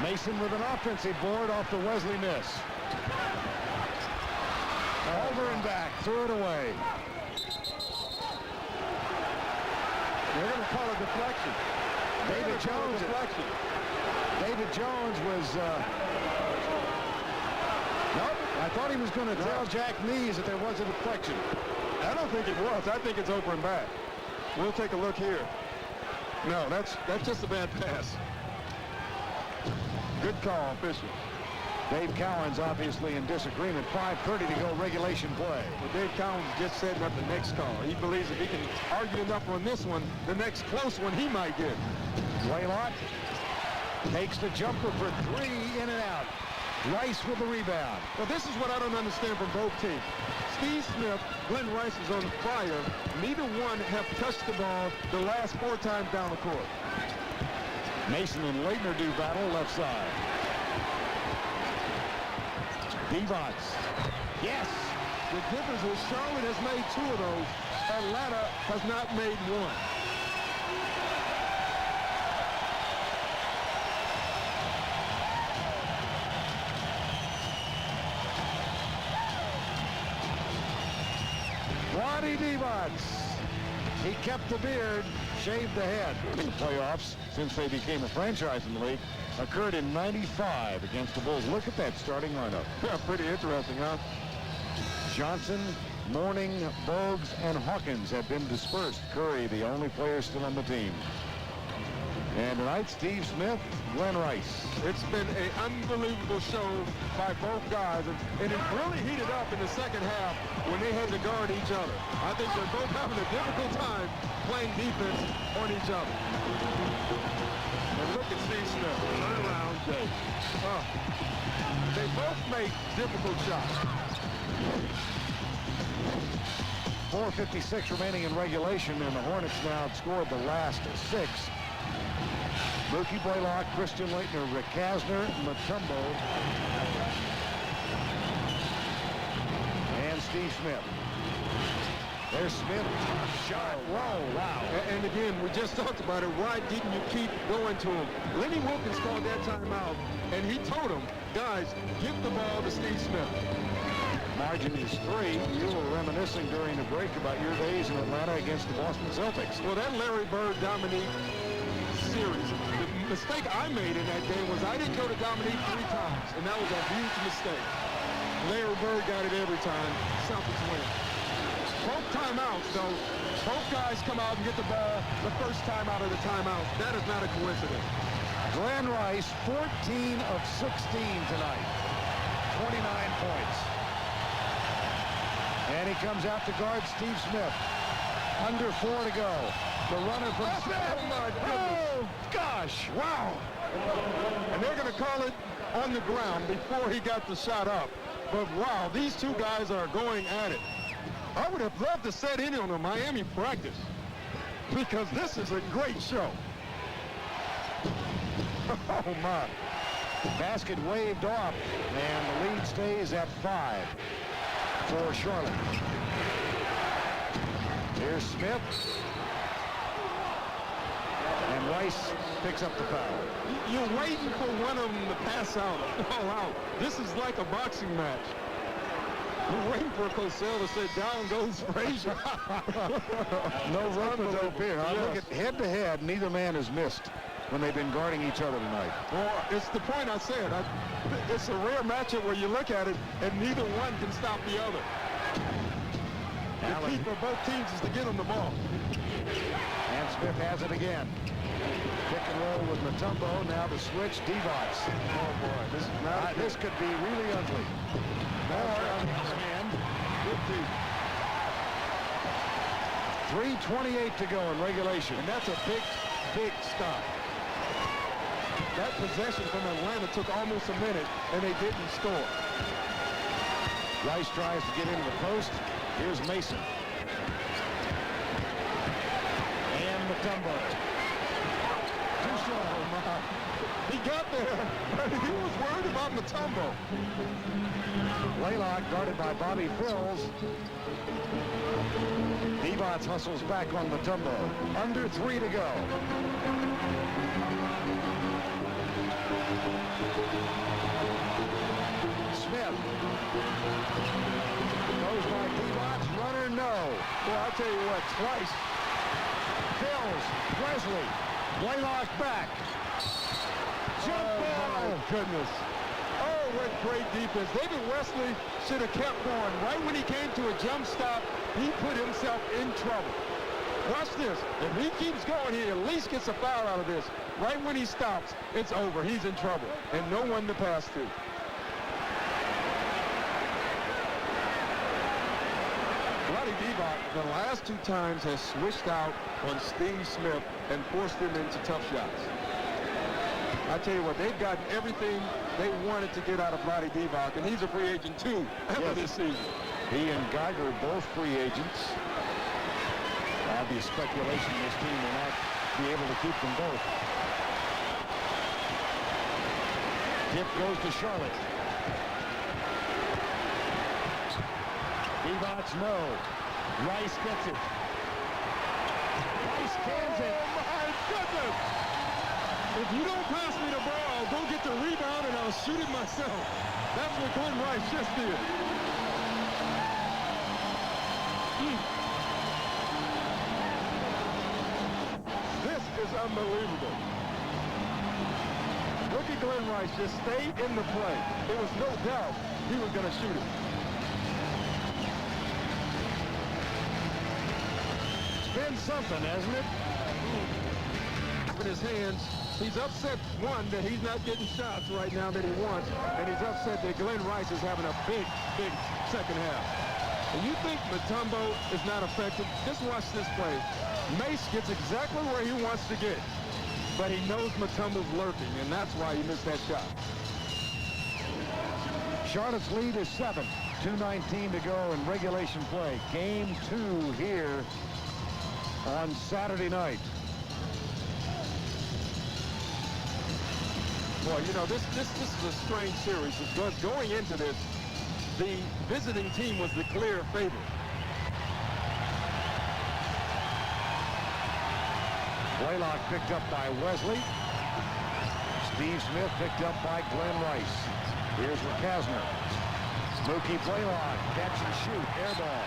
Speaker 1: Mason with an offensive board off the Wesley miss. Over and back, threw it away.
Speaker 2: They're going to call a deflection.
Speaker 1: David Jones. David Jones was. Nope. I thought he was going to tell Jack Nees that there was a deflection.
Speaker 2: I don't think it was. I think it's over and back. We'll take a look here. No, that's just a bad pass. Good call, official.
Speaker 1: Dave Cowens obviously in disagreement. 5:30 to go, regulation play.
Speaker 2: Well, Dave Cowens just setting up the next call. He believes if he can argue enough on this one, the next close one he might get.
Speaker 1: Waylock takes the jumper for 3, in and out. Rice with the rebound.
Speaker 2: Well, this is what I don't understand from both teams. Steve Smith, Glenn Rice is on fire. Neither one have touched the ball the last 4 times down the court.
Speaker 1: Mason and Leitner do battle left side. Devons. Yes.
Speaker 2: The difference is Charlotte has made 2 of those. Atlanta has not made 1.
Speaker 1: Ronnie Devons. He kept the beard, shaved the head. The playoffs, since they became a franchise in the league, occurred in '95 against the Bulls. Look at that starting lineup.
Speaker 2: Yeah, pretty interesting, huh?
Speaker 1: Johnson, Mourning, Bogues, and Hawkins have been dispersed. Curry, the only player still on the team. And tonight, Steve Smith, Glenn Rice.
Speaker 2: It's been an unbelievable show by both guys, and it really heated up in the second half when they had to guard each other. I think they're both having a difficult time playing defense on each other. And look at Steve Smith. Turn around, Jay. They both make difficult shots.
Speaker 1: 4:56 remaining in regulation, and the Hornets now have scored the last 6. Mookie Blaylock, Christian Leitner, Rick Kasner, Mutombo, and Steve Smith. There's Smith. Shot. Whoa, wow.
Speaker 2: And again, we just talked about it. Why didn't you keep going to him? Lenny Wilkins called that timeout, and he told him, guys, give the ball to Steve Smith.
Speaker 1: Margin is 3. You were reminiscing during the break about your days in Atlanta against the Boston Celtics.
Speaker 2: Well, that Larry Bird Dominique series, the mistake I made in that game was I didn't go to Dominique 3 times, and that was a huge mistake. Larry Bird got it every time. Celtics win. Both timeouts, though, both guys come out and get the ball the first time out of the timeout. That is not a coincidence.
Speaker 1: Glenn Rice, 14 of 16 tonight. 29 points. And he comes out to guard Steve Smith. Under 4 to go. The runner from Smith.
Speaker 2: Oh, my goodness.
Speaker 1: Oh, gosh. Wow.
Speaker 2: And they're going to call it on the ground before he got the shot up. But, wow, these 2 guys are going at it. I would have loved to set in on a Miami practice because this is a great show. Oh, my.
Speaker 1: Basket waved off, and the lead stays at 5 for Charlotte. Here's Smith. And Rice picks up the foul.
Speaker 2: You're waiting for one of them to pass out, fall out. This is like a boxing match. We're waiting for Cosell to say, down goes Frazier.
Speaker 1: No runs up here. I look
Speaker 2: Yes.
Speaker 1: at head-to-head, neither man has missed when they've been guarding each other tonight.
Speaker 2: Well, it's the point I said. It's a rare matchup where you look at it and neither one can stop the other. The key for both teams is to get them the ball.
Speaker 1: And Smith has it again. Pick and roll with Mutombo. Now the switch, Divac.
Speaker 2: Oh, boy.
Speaker 1: This could be really ugly. More on the other hand. 3:28 to go in regulation.
Speaker 2: And that's a big, big stop. That possession from Atlanta took almost a minute, and they didn't score.
Speaker 1: Rice tries to get into the post. Here's Mason. And Mutombo. Too short.
Speaker 2: He got there, but he was worried about Mutombo.
Speaker 1: Blaylock guarded by Bobby Phills. Divac hustles back on Mutombo. Under 3 to go. Smith. Goes by Divac. Runner, no.
Speaker 2: Well, I'll tell you what, twice.
Speaker 1: Phills. Wesley. Blaylock back. Jump ball.
Speaker 2: My goodness. Oh, what great defense. David Wesley should have kept going. Right when he came to a jump stop, he put himself in trouble. Watch this. If he keeps going, he at least gets a foul out of this. Right when he stops, it's over. He's in trouble. And no one to pass to. Vlade Divac, the last 2 times, has switched out on Steve Smith and forced him into tough shots. I tell you what, they've gotten everything they wanted to get out of Vlade Divac, and he's a free agent too after this season.
Speaker 1: He and Geiger both free agents. That'd be speculation this team will not be able to keep them both. Tip goes to Charlotte. Divac, no. Rice gets it. Rice cans it.
Speaker 2: Oh my goodness! If you don't pass me the ball, I'll go get the rebound and I'll shoot it myself. That's what Glenn Rice just did. This is unbelievable. Look at Glenn Rice just stayed in the play. There was no doubt he was going to shoot it.
Speaker 1: It's been something, hasn't it?
Speaker 2: In his hands, he's upset, one, that he's not getting shots right now that he wants, and he's upset that Glenn Rice is having a big, big second half. And you think Mutombo is not effective? Just watch this play. Mace gets exactly where he wants to get, but he knows Mutombo's lurking, and that's why he missed that shot.
Speaker 1: Charlotte's lead is 7. 2:19 to go in regulation play. Game 2 here on Saturday night.
Speaker 2: Boy, you know, this is a strange series because going into this, the visiting team was the clear favorite.
Speaker 1: Blaylock picked up by Wesley. Steve Smith picked up by Glenn Rice. Here's Rakasner. Mookie Blaylock, catch and shoot, air ball.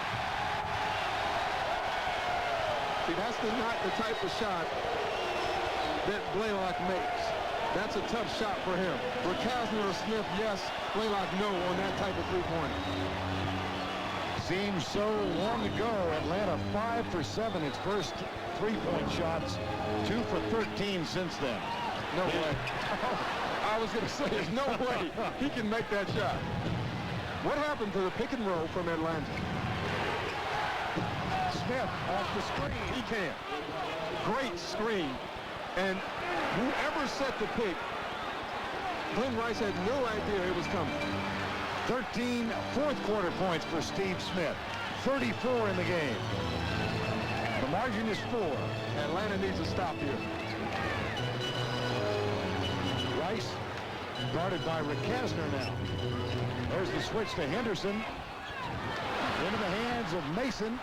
Speaker 2: See, that's not the type of shot that Blaylock makes. That's a tough shot for him. Rakasner or Smith, yes. Blaylock, no, on that type of three-pointer.
Speaker 1: Seems so long ago. Atlanta 5 for 7 its first three-point shots. 2 for 13 since then.
Speaker 2: No way. I was going to say, there's no way he can make that shot. What happened to the pick and roll from Atlanta?
Speaker 1: Smith off the screen.
Speaker 2: He can't. Great screen. And whoever set the pick, Glenn Rice had no idea it was coming.
Speaker 1: 13 fourth quarter points for Steve Smith. 34 in the game. The margin is 4.
Speaker 2: Atlanta needs a stop here.
Speaker 1: Rice guarded by Rakasner now. There's the switch to Henderson. Into the hands of Mason.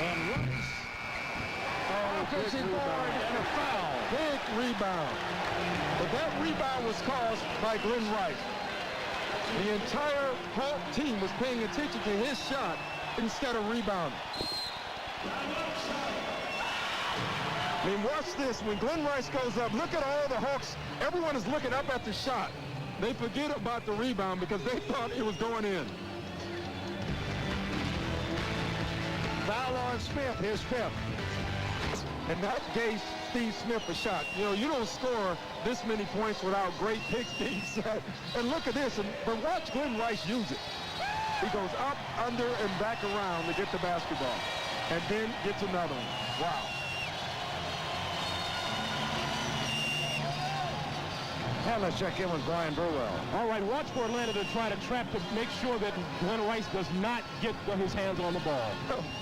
Speaker 1: And Rice. Oh, offensive board and a foul.
Speaker 2: Big rebound. But that rebound was caused by Glenn Rice. The entire Hawk team was paying attention to his shot instead of rebounding. I mean, watch this. When Glenn Rice goes up, look at all the Hawks. Everyone is looking up at the shot. They forget about the rebound because they thought it was going in.
Speaker 1: Foul on Smith. Here's fifth.
Speaker 2: And that gave Steve Smith a shot. You know, you don't score this many points without great picks being set. And look at this. But watch Glenn Rice use it. He goes up, under, and back around to get the basketball. And then gets another one. Wow.
Speaker 1: And let's check in with Brian Burwell.
Speaker 3: All right, watch for Atlanta to try to trap to make sure that Glenn Rice does not get his hands on the ball.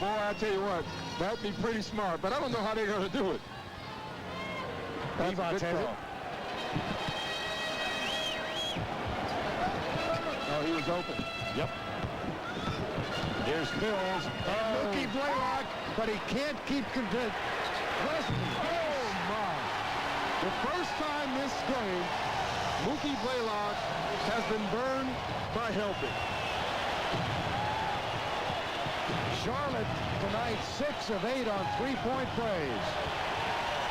Speaker 2: Boy, I tell you what, that'd be pretty smart, but I don't know how they're going to do it. That's a good call. Oh, he was open.
Speaker 1: Yep. Here's Mills. Mookie Blaylock, but he can't keep convinced.
Speaker 2: Oh, my. The first time this game, Mookie Blaylock has been burned by helping.
Speaker 1: Charlotte tonight 6 of 8 on three-point plays.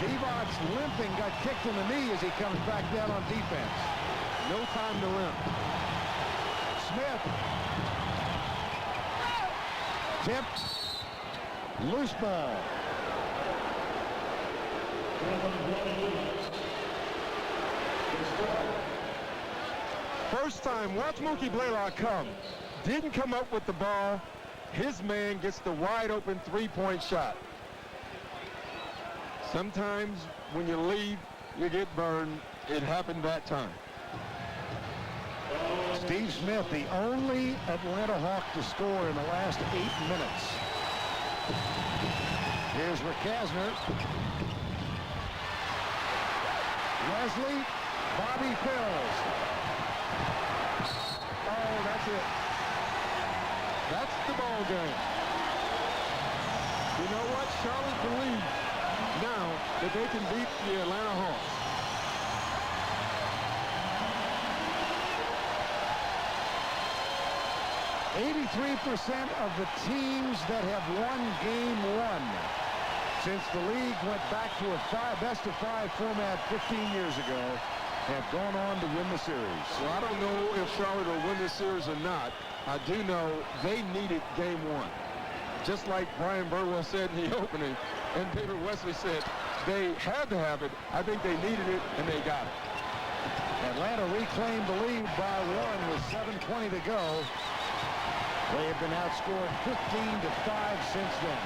Speaker 1: Devon's limping, got kicked in the knee as he comes back down on defense.
Speaker 2: No time to limp.
Speaker 1: Smith. Tipped. Loose ball.
Speaker 2: First time, watch Mookie Blaylock come. Didn't come up with the ball. His man gets the wide open three-point shot. Sometimes when you lead, you get burned. It happened that time.
Speaker 1: Steve Smith, the only Atlanta Hawk to score in the last 8 minutes. Here's Rakasner. Wesley, Bobby Phills.
Speaker 2: Oh, that's it. That's the ball game. You know what? Charlotte believes now that they can beat the Atlanta Hawks.
Speaker 1: %83% of the teams that have won game one since the league went back to a best-of-5 format 15 years ago have gone on to win the series.
Speaker 2: Well, I don't know if Charlotte will win this series or not. I do know they needed game one. Just like Brian Burwell said in the opening, and David Wesley said, they had to have it. I think they needed it, and they got it.
Speaker 1: Atlanta reclaimed the lead by 1 with 7:20 to go. They have been outscored 15-5 since then.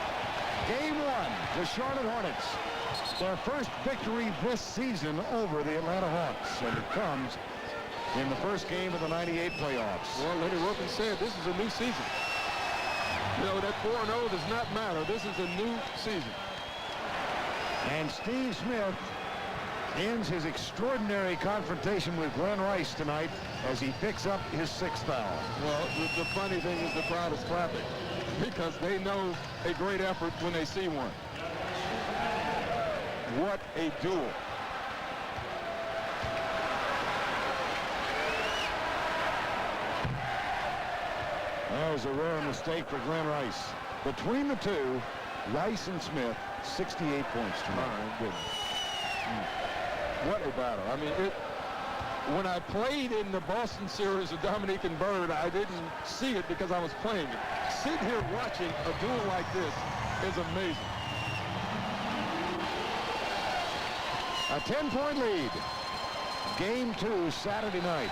Speaker 1: Game one, the Charlotte Hornets. Their first victory this season over the Atlanta Hawks. And it comes in the first game of the 98 playoffs.
Speaker 2: Well, Lenny Wilkins said this is a new season. You know, that 4-0 does not matter. This is a new season.
Speaker 1: And Steve Smith ends his extraordinary confrontation with Glenn Rice tonight as he picks up his 6th foul.
Speaker 2: Well, the funny thing is the crowd is clapping because they know a great effort when they see one. What a duel.
Speaker 1: That was a rare mistake for Glenn Rice. Between the two, Rice and Smith, 68 points tonight.
Speaker 2: My goodness. What a battle. I mean, when I played in the Boston series of Dominique and Bird, I didn't see it because I was playing it. Sitting here watching a duel like this is amazing.
Speaker 1: A 10-point lead. Game 2 Saturday night.